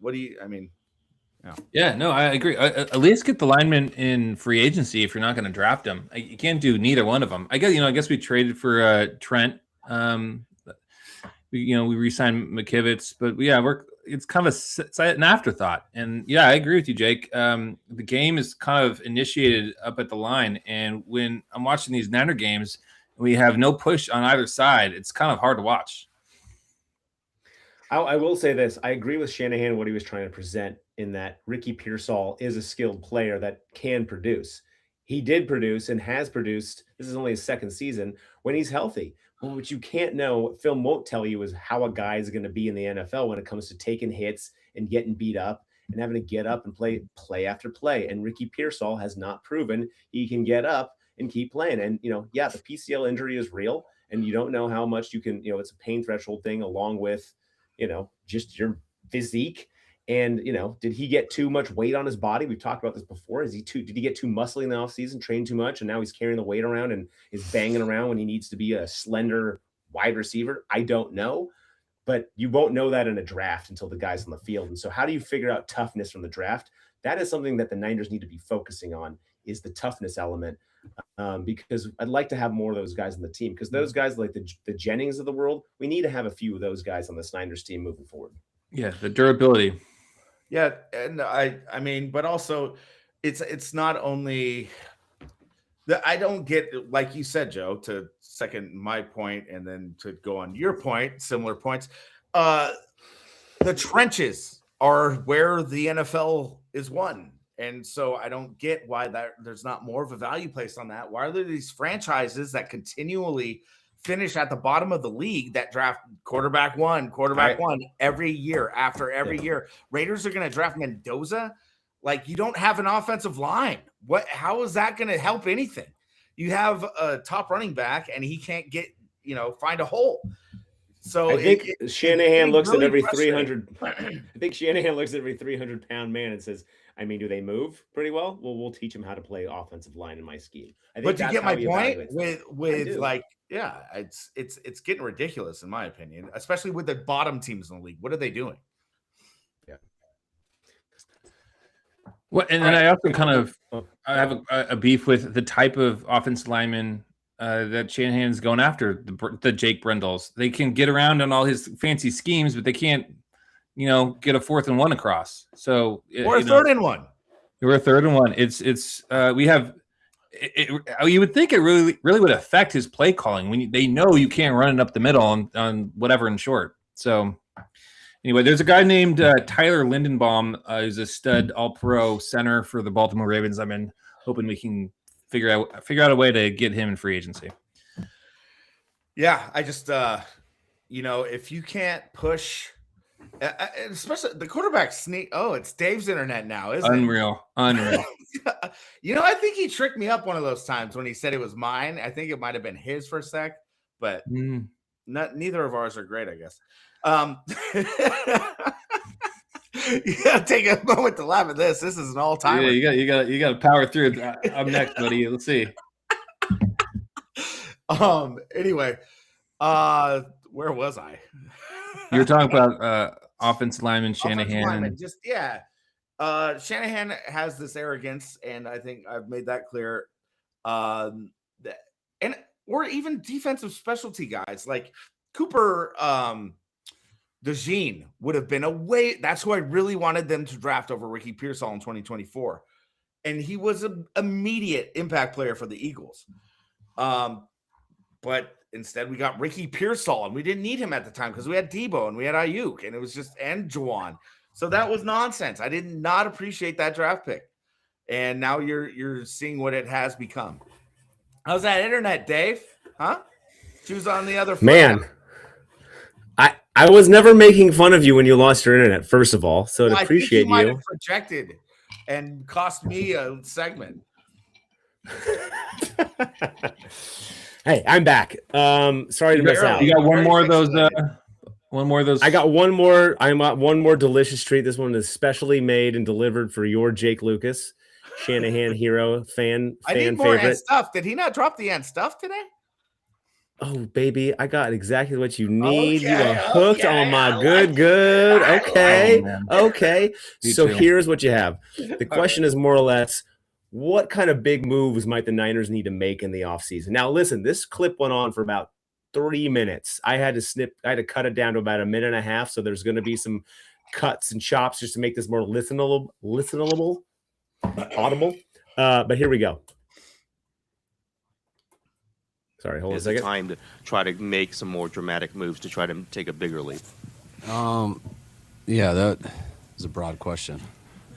Yeah, no, I agree. At least get the lineman in free agency if you're not going to draft them. You can't do neither one of them. I guess we traded for Trent. We re-signed McKivitz, but it's kind of an afterthought. And yeah, I agree with you, Jake. The game is kind of initiated up at the line. And when I'm watching these Niner games, we have no push on either side. It's kind of hard to watch. I will say this. I agree with Shanahan, what he was trying to present in that Ricky Pearsall is a skilled player that can produce. He did produce and has produced. This is only his second season when he's healthy. Well, what you can't know, film won't tell you, is how a guy is going to be in the NFL when it comes to taking hits and getting beat up and having to get up and play after play. And Ricky Pearsall has not proven he can get up and keep playing. And, the PCL injury is real, and you don't know how much you can, it's a pain threshold thing along with, just your physique. And, did he get too much weight on his body? We've talked about this before. Did he get too muscly in the offseason, train too much, and now he's carrying the weight around and is banging around when he needs to be a slender wide receiver? I don't know, but you won't know that in a draft until the guy's on the field. And so how do you figure out toughness from the draft? That is something that the Niners need to be focusing on, is the toughness element, because I'd like to have more of those guys on the team, because those guys like the Jennings of the world, we need to have a few of those guys on the Niners team moving forward. Yeah, the durability. Yeah, and I mean, but also it's not only that I don't get, like you said, Joe, to second my point and then to go on your point, similar points. The trenches are where the NFL is won. And so I don't get why there's not more of a value placed on that. Why are there these franchises that continually finish at the bottom of the league that draft quarterback one every year after every year? Raiders are going to draft Mendoza. Like, you don't have an offensive line. How is that going to help anything? You have a top running back and he can't get, find a hole. So I think Shanahan looks at every 300. I think Shanahan looks at every 300-pound man and says, I mean, do they move pretty well? Well, we'll teach them how to play offensive line in my scheme. I think But you that's get how my he point evaluates them. with do. like, yeah, it's getting ridiculous in my opinion, especially with the bottom teams in the league. What are they doing? Well, and then I also kind of I have a beef with the type of offensive lineman that Shanahan's going after, the Jake Brendells. They can get around on all his fancy schemes, but they can't, get a 4th and 1 across. So Or a 3rd and 1. We're a 3rd and 1. It's we have. You would think it really would affect his play calling when they know you can't run it up the middle on whatever in short. So. Anyway, there's a guy named Tyler Lindenbaum, who's a stud All-Pro center for the Baltimore Ravens. I've been hoping we can figure out a way to get him in free agency. Yeah, I just if you can't push, especially the quarterback sneak. Oh, it's Dave's internet now, isn't Unreal. I think he tricked me up one of those times when he said it was mine. I think it might have been his for a sec, but neither of ours are great, I guess. You gotta take a moment to laugh at this. This is an all-timer. Yeah, you got to power through it. I'm next, buddy. Let's see. Anyway, where was I? You were talking about offensive lineman Shanahan. Shanahan has this arrogance, and I think I've made that clear. Or even defensive specialty guys like Cooper DeJean would have been that's who I really wanted them to draft over Ricky Pearsall in 2024. And he was an immediate impact player for the Eagles. But instead we got Ricky Pearsall, and we didn't need him at the time because we had Debo and we had Ayuk, and it was and Juwan. So that was nonsense. I did not appreciate that draft pick. And now you're seeing what it has become. How's that internet, Dave? Huh? Choose on the other foot. Man. I was never making fun of you when you lost your internet, first of all. So to appreciate you. Might have projected and cost me a segment. Hey, I'm back. Sorry to miss out. You got one more of those. I got one more. I'm got one more delicious treat. This one is specially made and delivered for your Jake Lucas, Shanahan hero fan. I need more favorite. Ant stuff. Did he not drop the Ant stuff today? Oh, baby, I got exactly what you need. You are hooked on my good. Okay. Okay. So here's what you have. The question is more or less, what kind of big moves might the Niners need to make in the offseason? Now, listen, this clip went on for about 3 minutes. I had to cut it down to about a minute and a half. So there's going to be some cuts and chops just to make this more listenable, audible. But here we go. Sorry, hold on a second. It's time to try to make some more dramatic moves to try to take a bigger leap. Yeah, that is a broad question.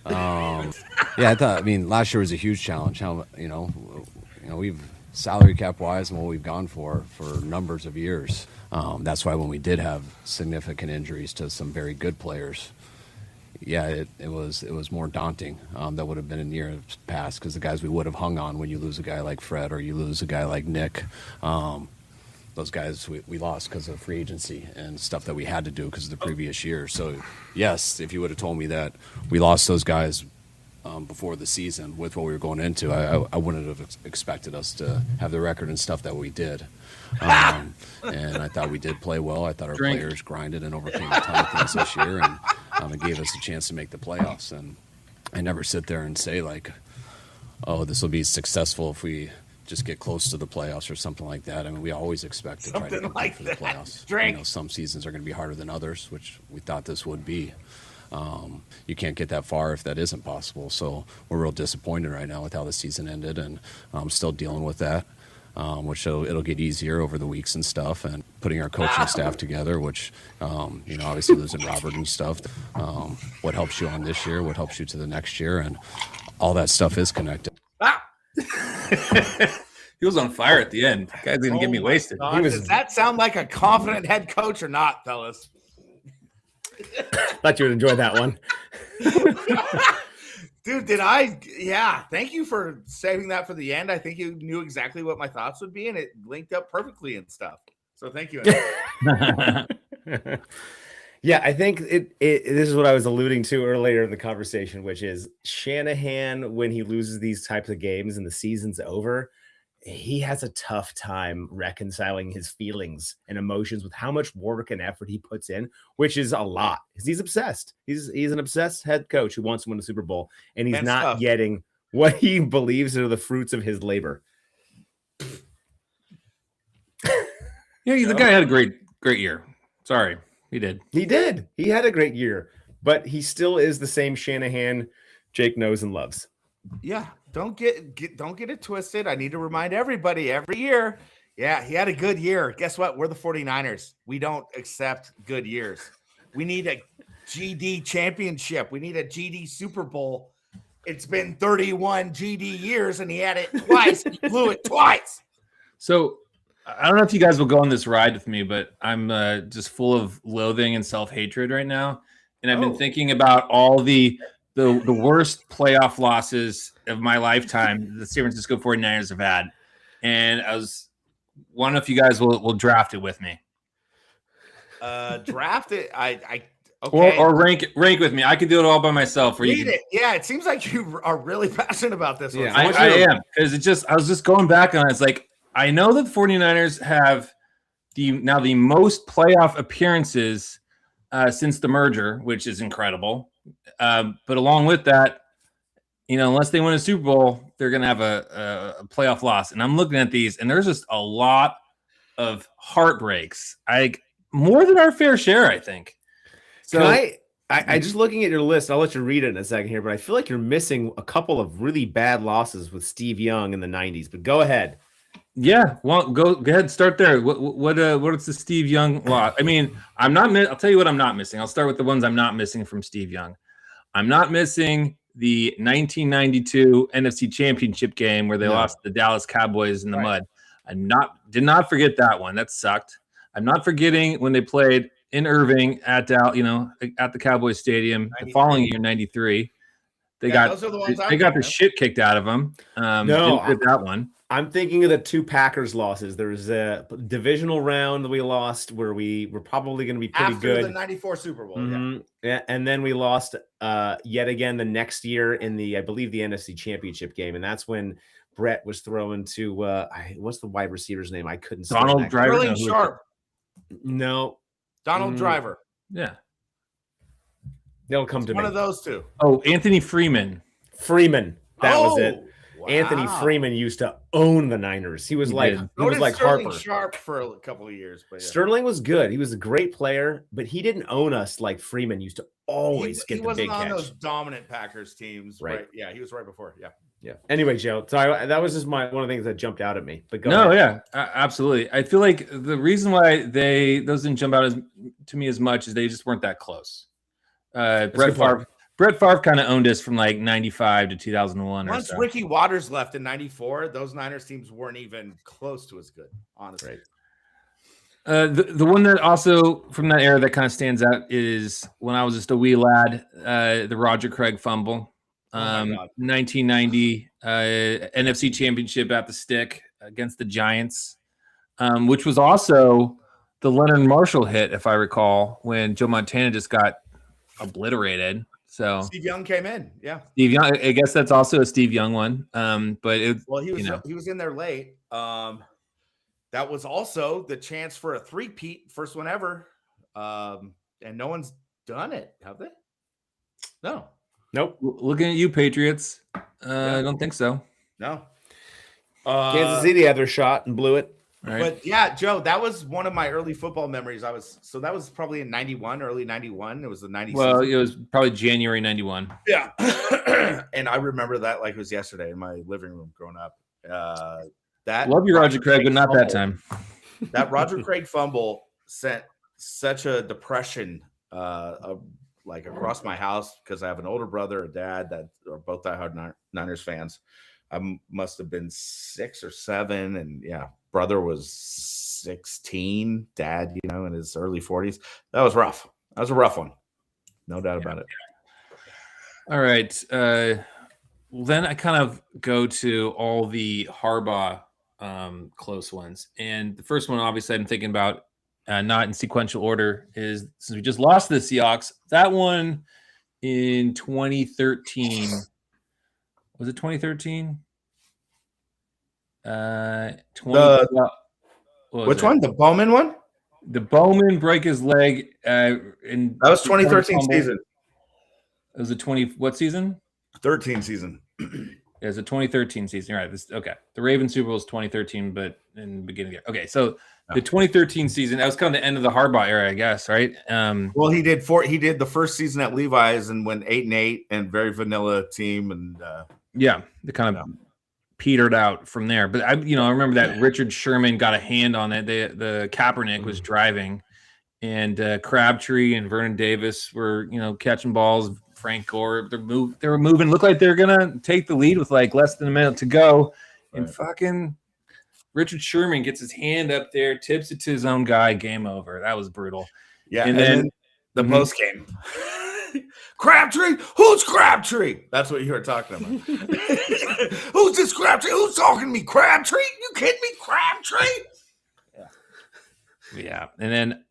I mean, last year was a huge challenge. How we've salary cap wise and what we've gone for numbers of years. That's why when we did have significant injuries to some very good players, it was more daunting. That would have been in years past because the guys we would have hung on when you lose a guy like Fred or you lose a guy like Nick, those guys we lost because of free agency and stuff that we had to do because of the previous year. So yes, if you would have told me that we lost those guys before the season with what we were going into, I wouldn't have expected us to have the record and stuff that we did. And I thought we did play well. I thought our players grinded and overcame a ton of things this year, and it gave us a chance to make the playoffs. And I never sit there and say like, oh, this will be successful if we just get close to the playoffs or something like that. I mean, we always expect to try to compete for the playoffs. Some seasons are going to be harder than others, which we thought this would be. You can't get that far if that isn't possible. So we're real disappointed right now with how the season ended, and I'm still dealing with that. Which it'll get easier over the weeks and stuff, and putting our coaching staff together, which, obviously losing Robert and stuff, what helps you on this year, what helps you to the next year, and all that stuff is connected. He was on fire at the end. The guy's going to get me wasted. Does that sound like a confident head coach or not, fellas? Thought you would enjoy that one. Dude, did I? Yeah, thank you for saving that for the end. I think you knew exactly what my thoughts would be, and it linked up perfectly and stuff. So thank you. Yeah, I think this is what I was alluding to earlier in the conversation, which is Shanahan, when he loses these types of games and the season's over, he has a tough time reconciling his feelings and emotions with how much work and effort he puts in, which is a lot. Because he's obsessed. He's an obsessed head coach who wants to win a Super Bowl, and he's And not stuff. getting what he believes are the fruits of his labor. Yeah, the guy had a great year. Sorry, he did. He did. He had a great year, but he still is the same Shanahan Jake knows and loves. Yeah, don't get it twisted. I need to remind everybody every year. Yeah, he had a good year. Guess what? We're the 49ers. We don't accept good years. We need a GD championship. We need a GD Super Bowl. It's been 31 GD years, and he had it twice. He blew it twice. So I don't know if you guys will go on this ride with me, but I'm just full of loathing and self-hatred right now. And I've been thinking about all the worst playoff losses of my lifetime the San Francisco 49ers have had. And I was wondering if you guys will draft it with me. Draft it. I okay. Or rank with me. I could do it all by myself. Read it. Yeah, it seems like you are really passionate about this one. Yeah, I am, because I was just going back on it. It's like, I know that the 49ers have the most playoff appearances since the merger, which is incredible. But along with that, unless they win a Super Bowl, they're going to have a playoff loss. And I'm looking at these, and there's just a lot of heartbreaks. More than our fair share, I think. So I just looking at your list, I'll let you read it in a second here, but I feel like you're missing a couple of really bad losses with Steve Young in the 90s. But go ahead. Yeah, well, go ahead, start there. What's the Steve Young loss? I mean, I'll tell you what I'm not missing. I'll start with the ones I'm not missing from Steve Young. I'm not missing the 1992 NFC Championship game where they lost the Dallas Cowboys in the mud. I did not forget that one. That sucked. I'm not forgetting when they played in Irving at the Cowboys Stadium the following year, 93. They got the shit kicked out of them. Didn't get that one. I'm thinking of the two Packers losses. There's a divisional round that we lost where we were probably going to be pretty after good. the 94 Super Bowl. Mm-hmm. Yeah. And then we lost yet again the next year in I believe the NFC Championship game. And that's when Brett was throwing to what's the wide receiver's name? I couldn't say. Donald Driver. Sterling Sharp. No. Donald Driver. Yeah. They'll come to one me. of those two. Oh, Anthony Freeman. That was it. Wow. Anthony Freeman used to own the Niners. He was like Sterling Harper. Sharp for a couple of years. But yeah. Sterling was good. He was a great player, but he didn't own us like Freeman used to always get the big catch. He wasn't on those dominant Packers teams. Right. Yeah, he was right before. Yeah. Yeah. Anyway, Joe, so that was just one of the things that jumped out at me. But absolutely. I feel like the reason why those didn't jump out to me as much is they just weren't that close. Brett Favre kind of owned us from like 95 to 2001. Once Ricky Waters left in 94, those Niners teams weren't even close to as good, honestly. The one that also from that era that kind of stands out is when I was just a wee lad, the Roger Craig fumble. 1990 NFC Championship at the Stick against the Giants, which was also the Leonard Marshall hit, if I recall, when Joe Montana just got obliterated. So Steve Young came in, yeah. Steve Young, I guess that's also a Steve Young one. But he was in there late. That was also the chance for a three-peat, first one ever. And no one's done it, have they? No. Nope. Looking at you, Patriots. I don't think so. No. Kansas City had their shot and blew it. Right. But yeah, Joe, that was one of my early football memories. That was probably in 91, early 91. It was the 90s. Well, it was probably January 91. Yeah. And I remember that like it was yesterday in my living room growing up. Love you, Roger Craig, but not that time. That Roger Craig fumble sent such a depression like across my house because I have an older brother, a dad that are both diehard Niners fans. I must have been 6 or 7, and yeah, brother was 16, dad, in his early 40s. That was rough. That was a rough one. No doubt about it. All right. Well, then I kind of go to all the Harbaugh close ones. And the first one, obviously, I'm thinking about not in sequential order, is since we just lost to the Seahawks, that one in 2013. Was it 2013? 20. Which one? The Bowman one? The Bowman break his leg. In That was 2013 season. It was a 20. What season? 13 season. It was a 2013 season. Right. Okay. The Ravens Super Bowl was 2013, but in the beginning of the year. Okay. So the 2013 season, that was kind of the end of the Harbaugh era, I guess, right? Well, he did the first season at Levi's and went 8-8 and very vanilla team. And they kind of petered out from there. But I remember that Richard Sherman got a hand on it. The Kaepernick was driving, and Crabtree and Vernon Davis were, catching balls. Frank Gore, they were moving. Looked like they were gonna take the lead with like less than a minute to go, and fucking Richard Sherman gets his hand up there, tips it to his own guy. Game over. That was brutal. Yeah, and then the post game. Crabtree, who's Crabtree? That's what you were talking about. Who's this Crabtree? Who's talking to me? Crabtree? You kidding me? Crabtree? Yeah, and then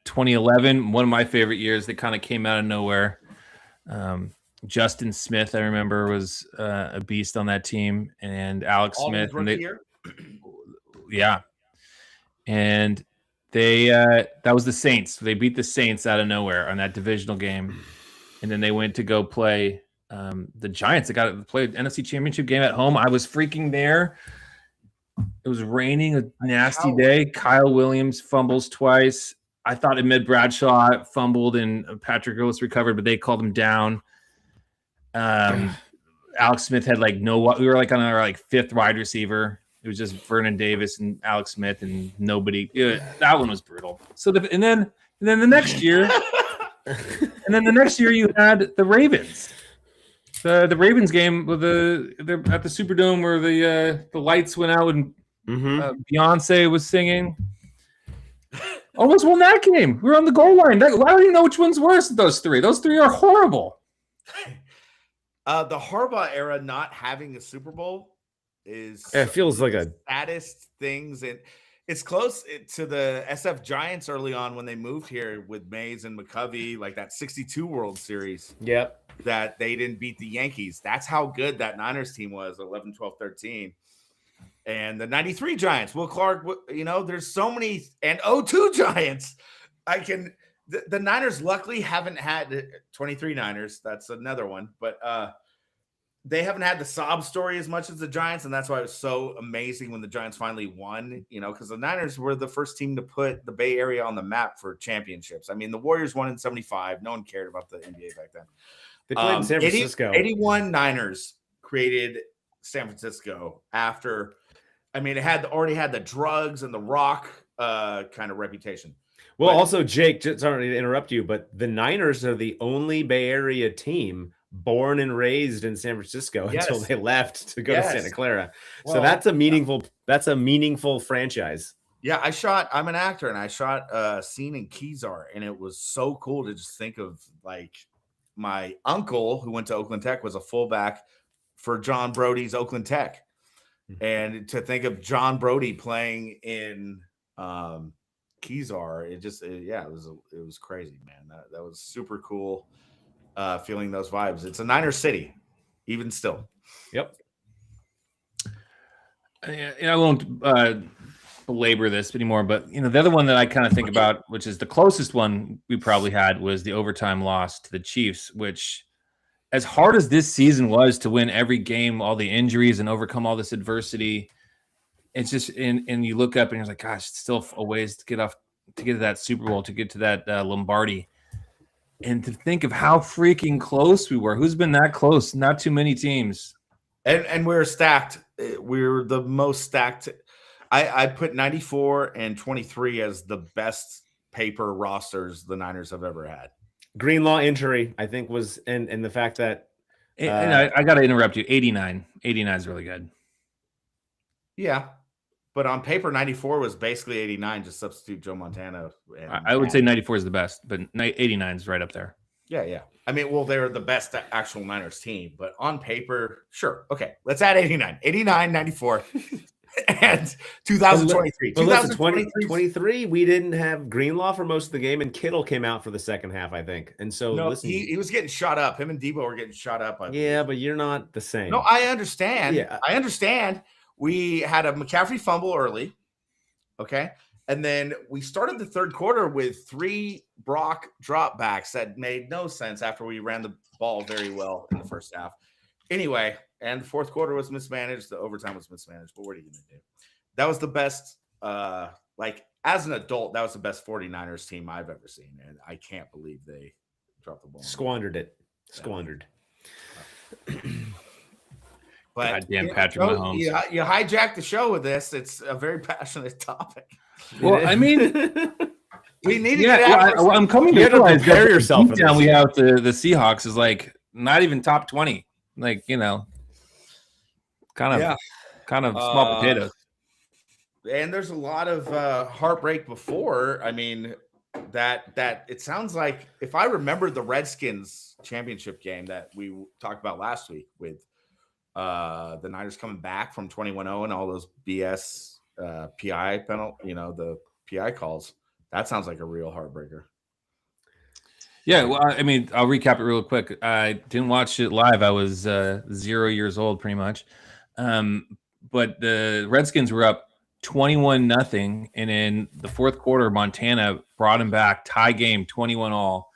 2011, one of my favorite years that kind of came out of nowhere. Justin Smith, I remember, was a beast on that team, and Alex Smith. And and they that was the Saints. They beat the Saints out of nowhere on that divisional game, and then they went to go play the Giants. They got to play the NFC Championship game at home. I was freaking there. It was raining, a nasty day. Kyle Williams fumbles twice. I thought Ahmed Bradshaw fumbled and Patrick Willis recovered, but they called him down. Alex Smith had we were like on our fifth wide receiver. It was just Vernon Davis and Alex Smith and nobody. That one was brutal. So and then the next year, you had the Ravens. The Ravens game with they're at the Superdome where the lights went out and Beyonce was singing. Almost won that game. We were on the goal line. I don't even know which one's worse of those three. Those three are horrible. The Harbaugh era not having a Super Bowl it feels like a saddest things, and it's close to the SF Giants early on when they moved here with Mays and McCovey, like that 62 World Series. Yep. That they didn't beat the Yankees. That's how good that Niners team was, 11, 12, 13. And the 93 Giants, Will Clark, there's so many, and 02 Giants. The Niners luckily haven't had 23 Niners. That's another one, but they haven't had the sob story as much as the Giants. And that's why it was so amazing when the Giants finally won, because the Niners were the first team to put the Bay Area on the map for championships. I mean, the Warriors won in 75. No one cared about the NBA back then. They played in San Francisco. 81 Niners created San Francisco after. I mean, it already had the drugs and the rock kind of reputation. Well, also, Jake, sorry to interrupt you, but the Niners are the only Bay Area team born and raised in San Francisco until they left to go to Santa Clara. Well, so that's a meaningful franchise. Yeah, I'm an actor, and I shot a scene in Kezar, and it was so cool to just think of my uncle who went to Oakland Tech was a fullback for John Brody's Oakland Tech. And to think of John Brody playing in Kezar, it was crazy, man. That was super cool. Feeling those vibes. It's a Niner city, even still. Yep. I won't belabor this anymore, but the other one that I kind of think about, which is the closest one we probably had, was the overtime loss to the Chiefs, which, as hard as this season was to win every game, all the injuries and overcome all this adversity, it's just and you look up and you're like, gosh, it's still a ways to get to that Super Bowl, to get to that Lombardi, and to think of how freaking close we were. Who's been that close? Not too many teams. And we're stacked. We're the most stacked. I put 94 and 23 as the best paper rosters the Niners have ever had. Greenlaw injury, I think, was and the fact that and I got to interrupt you. 89 is really good. Yeah, but on paper, 94 was basically 89. Just substitute Joe Montana. I would say 94 is the best, but 89 is right up there. Yeah. I mean, well, they're the best actual Niners team, but on paper, sure. Okay, let's add 89, 94, and 2023. But listen, 2023. 23, we didn't have Greenlaw for most of the game, and Kittle came out for the second half, I think. And so, No, listen, he was getting shot up. Him and Debo were getting shot up. yeah, but you're not the same. No, I understand. Yeah. I understand. We had a McCaffrey fumble early. Okay. And then we started the third quarter with 3 Brock dropbacks that made no sense after we ran the ball very well in the first half. Anyway, and the fourth quarter was mismanaged. The overtime was mismanaged. But what are you going to do? That was the best, as an adult, that was the best 49ers team I've ever seen. And I can't believe they dropped the ball. Squandered it. Squandered. But goddamn Patrick Mahomes. You hijacked the show with this. It's a very passionate topic. Well, I mean, we need to get out. I'm coming to realize that yourself. We have the Seahawks is like not even top 20. Like, you know, kind of small potatoes. And there's a lot of heartbreak before. I mean, that it sounds like, if I remember the Redskins championship game that we talked about last week with the Niners coming back from 21-0 and all those BS PI penalty, the PI calls, that sounds like a real heartbreaker. Yeah, well, I mean, I'll recap it real quick. I didn't watch it live. I was 0 years old, pretty much. But the Redskins were up 21-0, and in the fourth quarter, Montana brought him back, tie game, 21-all.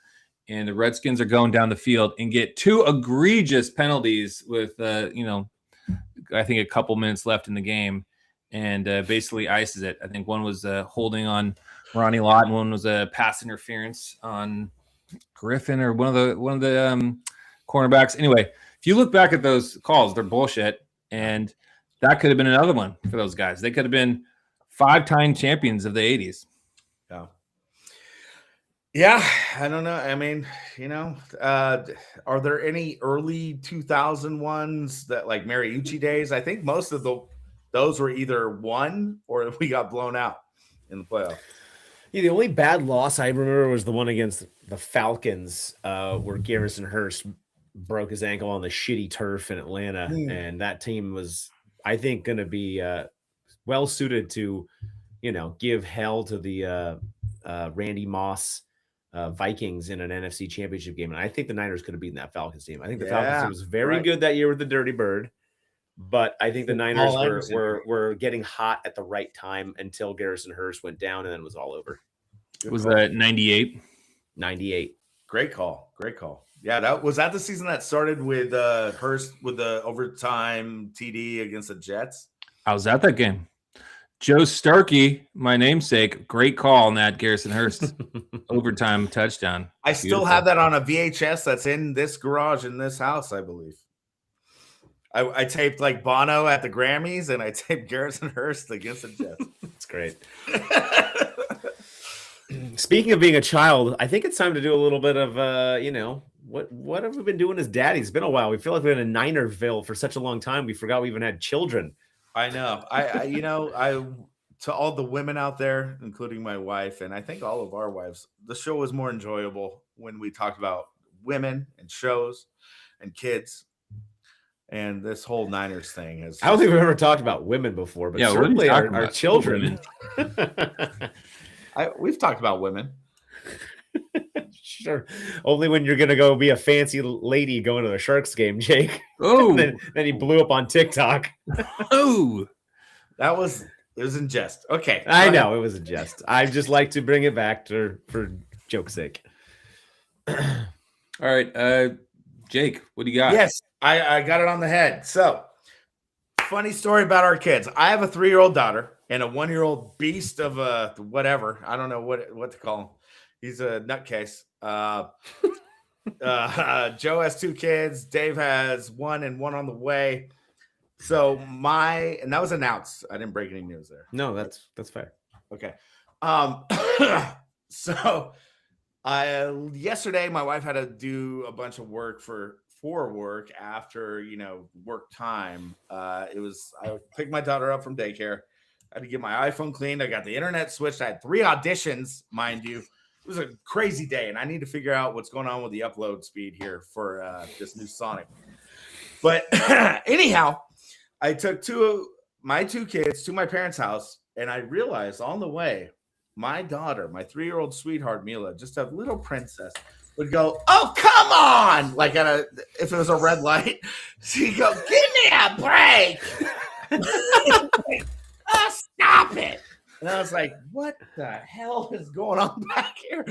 And the Redskins are going down the field and get 2 egregious penalties with, I think a couple minutes left in the game, and basically ices it. I think one was holding on Ronnie Lott, and one was a pass interference on Griffin or one of the cornerbacks. Anyway, if you look back at those calls, they're bullshit, and that could have been another one for those guys. They could have been 5-time champions of the 80s. Yeah, I don't know. I mean, are there any early 2000 ones that, like Mariucci days? I think most of those were either won or we got blown out in the playoff. Yeah, the only bad loss I remember was the one against the Falcons, where Garrison Hurst broke his ankle on the shitty turf in Atlanta, and that team was, I think, going to be well suited to, give hell to the Randy Moss Vikings in an NFC Championship game. And I think the Niners could have beaten that Falcons team. I think the Falcons team was very good that year with the Dirty Bird, but I think the Niners were getting hot at the right time until Garrison Hurst went down, and then it was all over. Was that 98? 98. Great call. Yeah, that was the season that started with Hurst with the overtime TD against the Jets. I was at that game. Joe Starkey, my namesake, great call on that Garrison Hurst overtime touchdown. I still have that on a VHS that's in this garage in this house, I believe. I taped like Bono at the Grammys, and I taped Garrison Hurst against the Jets. That's great. Speaking of being a child, I think it's time to do a little bit of, what have we been doing as daddies? It's been a while. We feel like we've been in Ninerville for such a long time. We forgot we even had children. I know. I to all the women out there, including my wife, and I think all of our wives, the show was more enjoyable when we talked about women and shows and kids. And this whole Niners thing is. I don't think we've ever talked about women before, but certainly our children. We've talked about women. Sure. Only when you're going to go be a fancy lady going to the Sharks game, Jake. Oh. then he blew up on TikTok. Oh. It was in jest. Okay. I know it was a jest. I just like to bring it back for joke's sake. All right. Jake, what do you got? Yes, I got it on the head. So, funny story about our kids. I have a 3-year-old daughter and a 1-year-old beast of a whatever. I don't know what to call him. He's a nutcase. Joe has 2 kids. Dave has 1 and 1 on the way. So and that was announced. I didn't break any news there. No, that's fair. Okay. So yesterday my wife had to do a bunch of work for work after, work time. I picked my daughter up from daycare. I had to get my iPhone cleaned. I got the internet switched. I had 3 auditions, mind you. It was a crazy day, and I need to figure out what's going on with the upload speed here for this new Sonic. But anyhow, I took 2 my 2 kids to my parents' house, and I realized on the way, my daughter, my 3-year-old sweetheart Mila, just a little princess, would go, "Oh, come on!" Like if it was a red light, she'd go, "Give me a break!" Oh, stop it! And I was like, "What the hell is going on back here?"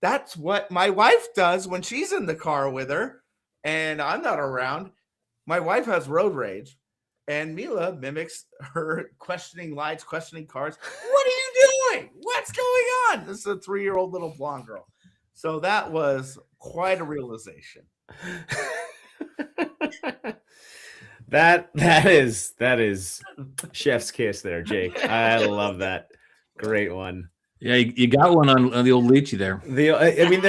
That's what my wife does when she's in the car with her, and I'm not around. My wife has road rage, and Mila mimics her questioning lights, questioning cars. What are you doing? What's going on? This is a 3-year-old little blonde girl. So that was quite a realization. That is chef's kiss there, Jake. I love that. Great one. Yeah, you got one on the old lychee there. I mean,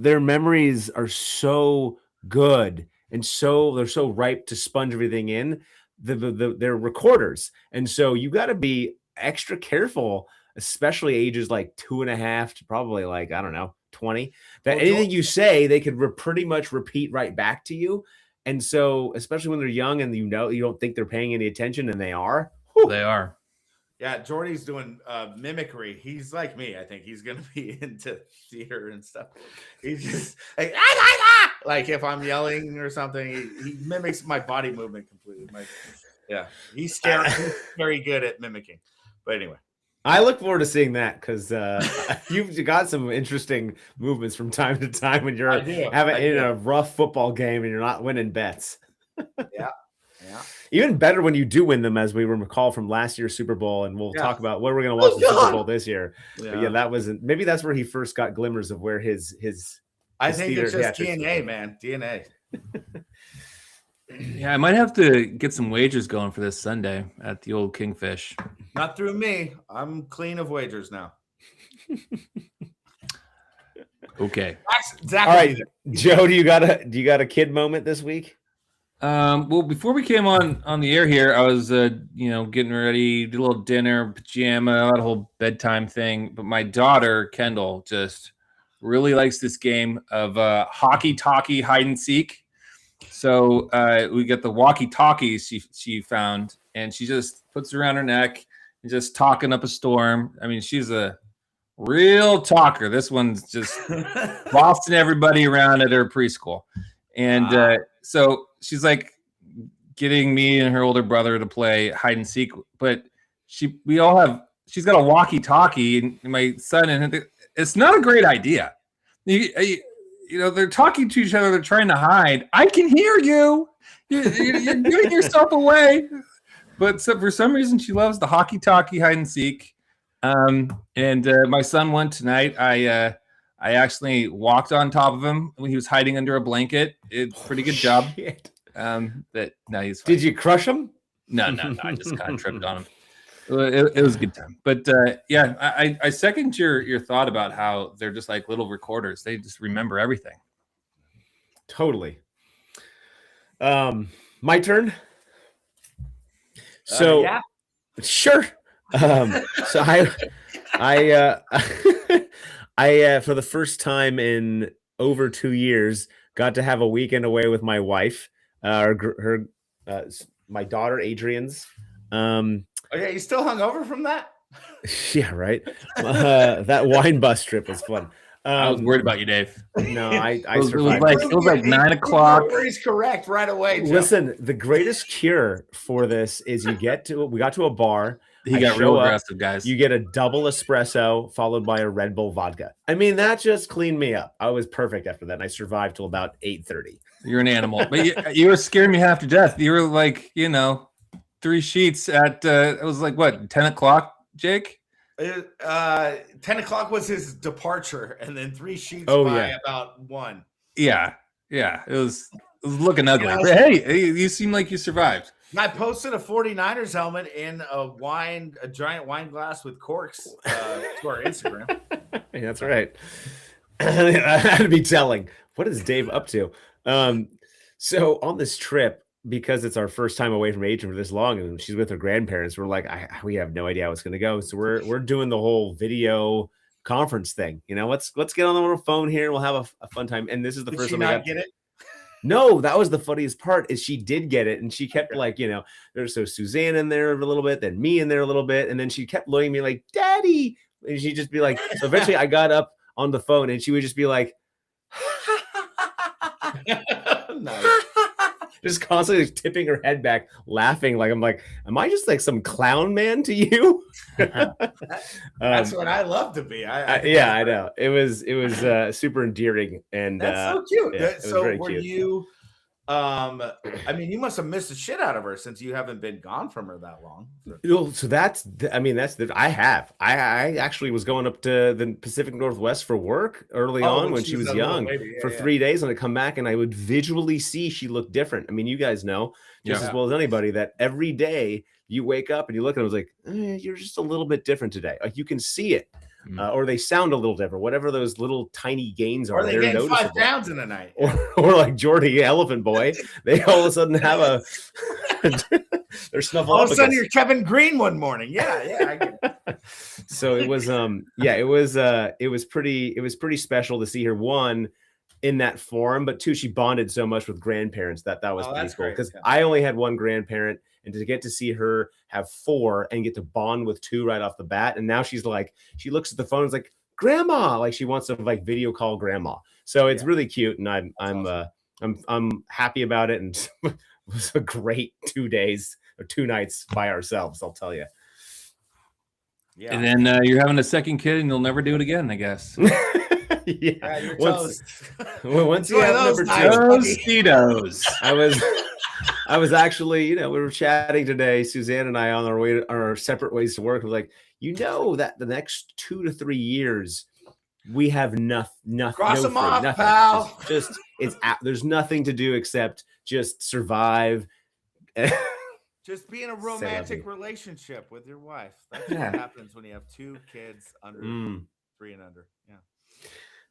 their memories are so good and they're so ripe to sponge everything in. They're recorders, and so you got to be extra careful, especially ages like 2.5 to probably like, I don't know, 20. That anything you say, they could pretty much repeat right back to you. And so, especially when they're young and you don't think they're paying any attention, and they are. Whew. They are. Yeah, Jordy's doing mimicry. He's like me. I think he's gonna be into theater and stuff. He's just like, like if I'm yelling or something, he mimics my body movement completely. Yeah, he's scary. He's very good at mimicking. But anyway, I look forward to seeing that because you've got some interesting movements from time to time when you're having a rough football game and you're not winning bets. Yeah. Even better when you do win them, as we recall from last year's Super Bowl, and we'll talk about what we're going to watch the Super Bowl this year. Yeah. But yeah, that wasn't. Maybe that's where he first got glimmers of where his I think it's just DNA, man. DNA. Yeah, I might have to get some wagers going for this Sunday at the old Kingfish. Not through me. I'm clean of wagers now. Okay. Zach, all right, Joe. Do you got a kid moment this week? Well, before we came on the air here, I was getting ready, did a little dinner, pajama, that whole bedtime thing. But my daughter Kendall just really likes this game of hockey-talkie hide and seek. So we get the walkie-talkies she found, and she just puts it around her neck and just talking up a storm. I mean, she's a real talker. This one's just bossing everybody around at her preschool, and so she's like getting me and her older brother to play hide and seek, but she's got a walkie-talkie, and my son, and it's not a great idea. They're talking to each other. They're trying to hide. I can hear you. You're giving yourself away. But for some reason, she loves the hockey-talkie hide and seek. And my son won tonight. I actually walked on top of him when he was hiding under a blanket. It's pretty good job. But no, he's fine. Did you crush him? No. I just kind of tripped on him. It was a good time. But yeah, I second your thought about how they're just like little recorders. They just remember everything. Totally. My turn. So yeah. Sure. So I for the first time in over 2 years got to have a weekend away with my wife, my daughter Adrian's. Okay, you still hung over from that? Yeah, right. That wine bus trip was fun. I was worried about you, Dave. No, I survived. It was like 9 o'clock. He's correct right away, Joe. Listen, the greatest cure for this is we got to a bar. He got real aggressive, guys. You get a double espresso followed by a Red Bull vodka. I mean, that just cleaned me up. I was perfect after that, and I survived till about 8:30. You're an animal. But you were scaring me half to death. You were like, 3 sheets at, it was like, what, 10 o'clock, Jake? 10 o'clock was his departure, and then 3 sheets by about 1. Yeah. It was looking ugly. Yeah, but hey, you seem like you survived. I posted a 49ers helmet in a giant wine glass with corks to our Instagram. Hey, that's right. I had to be telling. What is Dave up to? So on this trip, because it's our first time away from Adrian for this long, and she's with her grandparents, we're like, we have no idea how it's going to go. So we're doing the whole video conference thing. Let's get on the little phone here. We'll have a fun time. And this is the first time I got get it. No, that was the funniest part is she did get it and she kept like, there's so Suzanne in there a little bit, then me in there a little bit. And then she kept looking at me like, Daddy. And she'd just be like, so eventually I got up on the phone and she would just be like, Nice. just constantly tipping her head back, laughing. Like, I'm like, am I just like some clown man to you? That's what I love to be. Yeah, I know. It was super endearing. And that's so cute. yeah, it was So very were cute. you, I mean, you must have missed the shit out of her since you haven't been gone from her that long. So I actually was going up to the Pacific Northwest for work early on when she was a little young baby. for 3 days, and I'd come back and I would visually see she looked different. I mean, you guys know just Yeah. as well as anybody that every day you wake up and you look at it, was like, you're just a little bit different today. Like you can see it, or they sound a little different. Whatever those little tiny gains are, Or they they're gained 5 noticeable. pounds in a night. Or like Jordy Elephant Boy, they all of a sudden have a they're snuffleupagus. All of a sudden, you're Kevin Green one morning. Yeah. I get it. So it was it was pretty special to see her, one, in that form, but two, she bonded so much with grandparents that was pretty that's cool, great, because yeah. I only had one grandparent, and to get to see her have 4 and get to bond with 2 right off the bat, and now she's like, she looks at the phone and is like, grandma, like she wants to like video call grandma. So it's really cute, and I'm happy about it, and it was a great 2 days or 2 nights by ourselves, I'll tell you. Yeah. And then you're having a second kid, and you'll never do it again, I guess. Yeah, you're once toast. you have those number nights, 2, buddy. Tito's. I was actually, we were chatting today, Suzanne and I, on our separate ways to work. I was like, that the next 2 to 3 years, we have nothing. Cross them off, nothing. pal. Just there's nothing to do except just survive. Just be in a romantic relationship with your wife. That's Yeah. what happens when you have 2 kids under 3 and under. Yeah.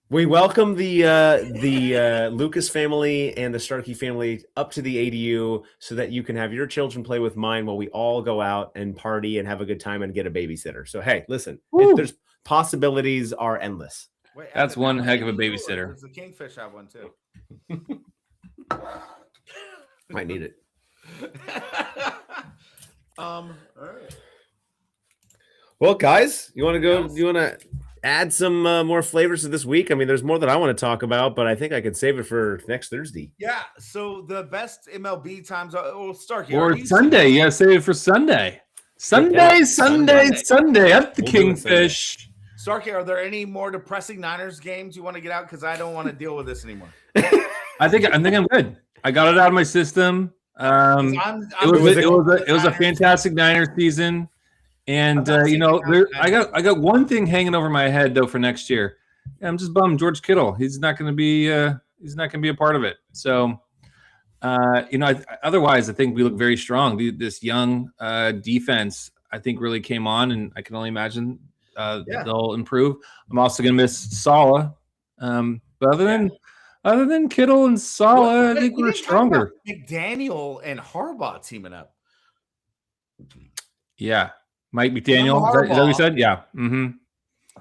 We welcome the Lucas family and the Starkey family up to the ADU so that you can have your children play with mine while we all go out and party and have a good time and get a babysitter. So, hey, listen, there's possibilities are endless. Wait, That's one heck of a Ooh, babysitter. Does the Kingfish have one too? Might need it. All right. Well, guys, you want to go? You want to add some more flavors to this week? I mean, there's more that I want to talk about, but I think I could save it for next Thursday. Yeah. So the best MLB times Starkey. Or Sunday. You got to save it for Sunday. Sunday at the We'll do it Kingfish. Starkey, are there any more depressing Niners games you want to get out? Because I don't want to deal with this anymore. I think I'm good. I got it out of my system. It was a fantastic Niners season. And I got one thing hanging over my head though for next year. I'm just bummed George Kittle. He's not going to be a part of it. So, otherwise I think we look very strong. This young defense I think really came on, and I can only imagine they'll improve. I'm also going to miss Saleh. But other than Kittle and Saleh, I think we're stronger. McDaniel and Harbaugh teaming up. Yeah. Mike McDaniel. Is that what you said? Yeah. Mm-hmm.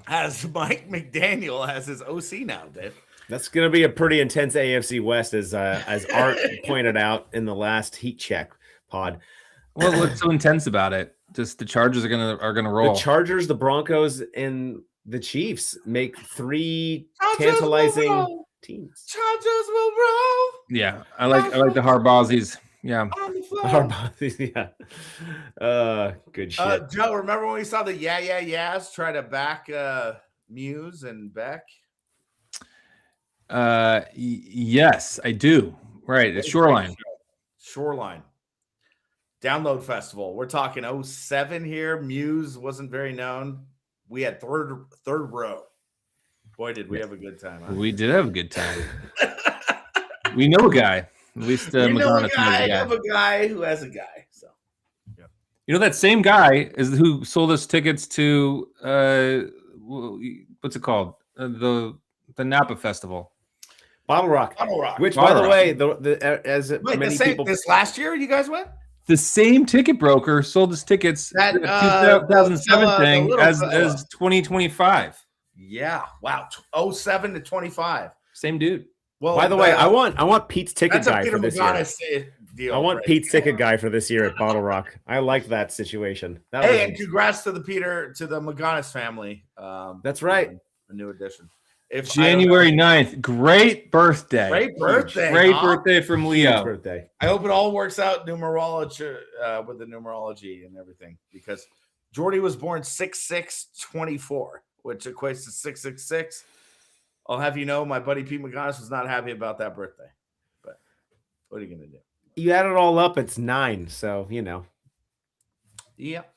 As Mike McDaniel has his OC now, Dave. That's going to be a pretty intense AFC West, as Art pointed out in the last heat check pod. Well, what's so intense about it? Just the Chargers are gonna roll. The Chargers, the Broncos, and the Chiefs make 3 tantalizing teams. Chargers will roll. Yeah, I like the Harbaughs. Yeah. Good shit. Joe, remember when we saw the yeahs try to back Muse and Beck? Yes, I do. Right, it's Shoreline. Download Festival. We're talking 07 here. Muse wasn't very known. We had third row. Boy, did we have a good time. Huh? We did have a good time. We know a guy. At least we know a McGonis guy knows of a guy who has a guy. So, yeah. You know that same guy is who sold us tickets to what's it called? The Napa Festival. Bottle Rock. Which, Bottle by the Rock. way, many people. This last year you guys went? The same ticket broker sold us tickets That, 2007 thing the as fella. 2025. Yeah. Wow. 07 to 25. Same dude. Well, By the way, I want Pete's ticket that's a guy Peter for this year. deal. I want right? Pete's ticket guy for this year at Bottle Rock. I liked that situation. That Hey, and was, congrats to the McGonis family. That's right. A new addition. If January 9th. Great birthday. Great birthday. Great huh? birthday from Pete's Leo. birthday. I hope it all works out numerology with the numerology and everything, because Jordy was born 6/6/24, which equates to 666. I'll have you know, my buddy Pete McGonis was not happy about that birthday, but what are you gonna do? You add it all up, it's 9. So you know. Yep.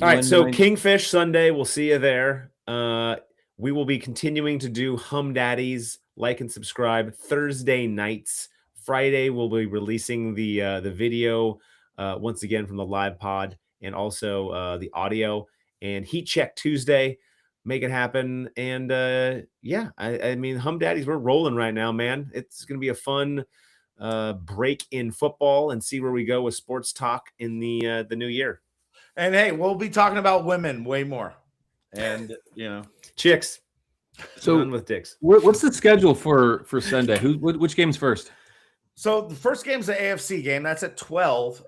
All right, so 1/9. Kingfish Sunday, we'll see you there. We will be continuing to do Hum Daddies. Like and subscribe Thursday nights. Friday, we'll be releasing the video once again from the live pod, and also the audio. And Heat Check Tuesday, make it happen. And I mean, Hum Daddies, we're rolling right now, man. It's going to be a fun break in football and see where we go with sports talk in the new year. And hey, we'll be talking about women way more. And Chicks. So None with dicks. what's the schedule for Sunday? Which game's first? so the first game's the AFC game. That's at 12.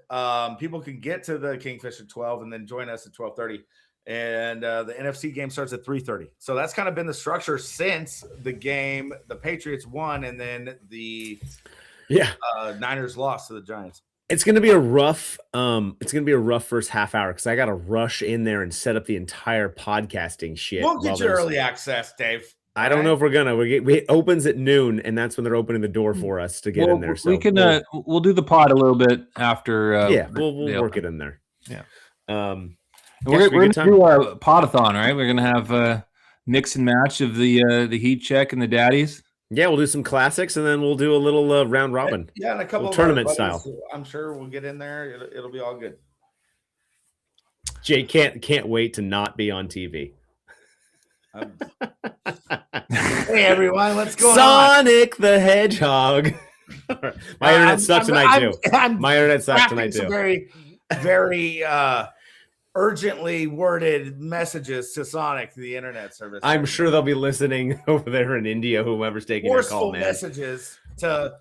People can get to the Kingfish at 12 and then join us at 12:30. And the NFC game starts at 3:30. So that's kind of been the structure since the game. The Patriots won, and then the Niners lost to the Giants. It's gonna be a rough. It's gonna be a rough first half hour because I gotta rush in there and set up the entire podcasting shit. We'll get while you there's- early access, Dave. I don't know if we're gonna. It opens at noon, and that's when they're opening the door for us to get in there. So we can we'll do the pod a little bit after. We'll work it in there. Yeah. should We're be a going good to time. do a podathon, right? We're going to have a mix and match of the Heat Check and the Daddies. Yeah, we'll do some classics, and then we'll do a little round robin. Yeah, and a couple Well, of tournament our buddies, style. I'm sure we'll get in there. It'll be all good. Jay can't wait to not be on TV. Hey everyone, what's going on? Sonic the Hedgehog. My internet sucks tonight too. I'm My internet sucks drafting tonight some too. very, very urgently worded messages to Sonic, the internet service. I'm sure they'll be listening over there in India. Whoever's taking their call, forceful man. messages to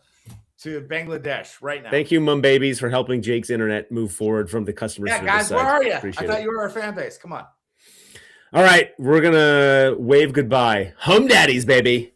Bangladesh right now. Thank you, Mum Babies, for helping Jake's internet move forward from the customer Yeah, service guys, side. where are you? Appreciate I thought it. you were our fan base. Come on. All right, we're gonna wave goodbye. Hum Daddies, baby.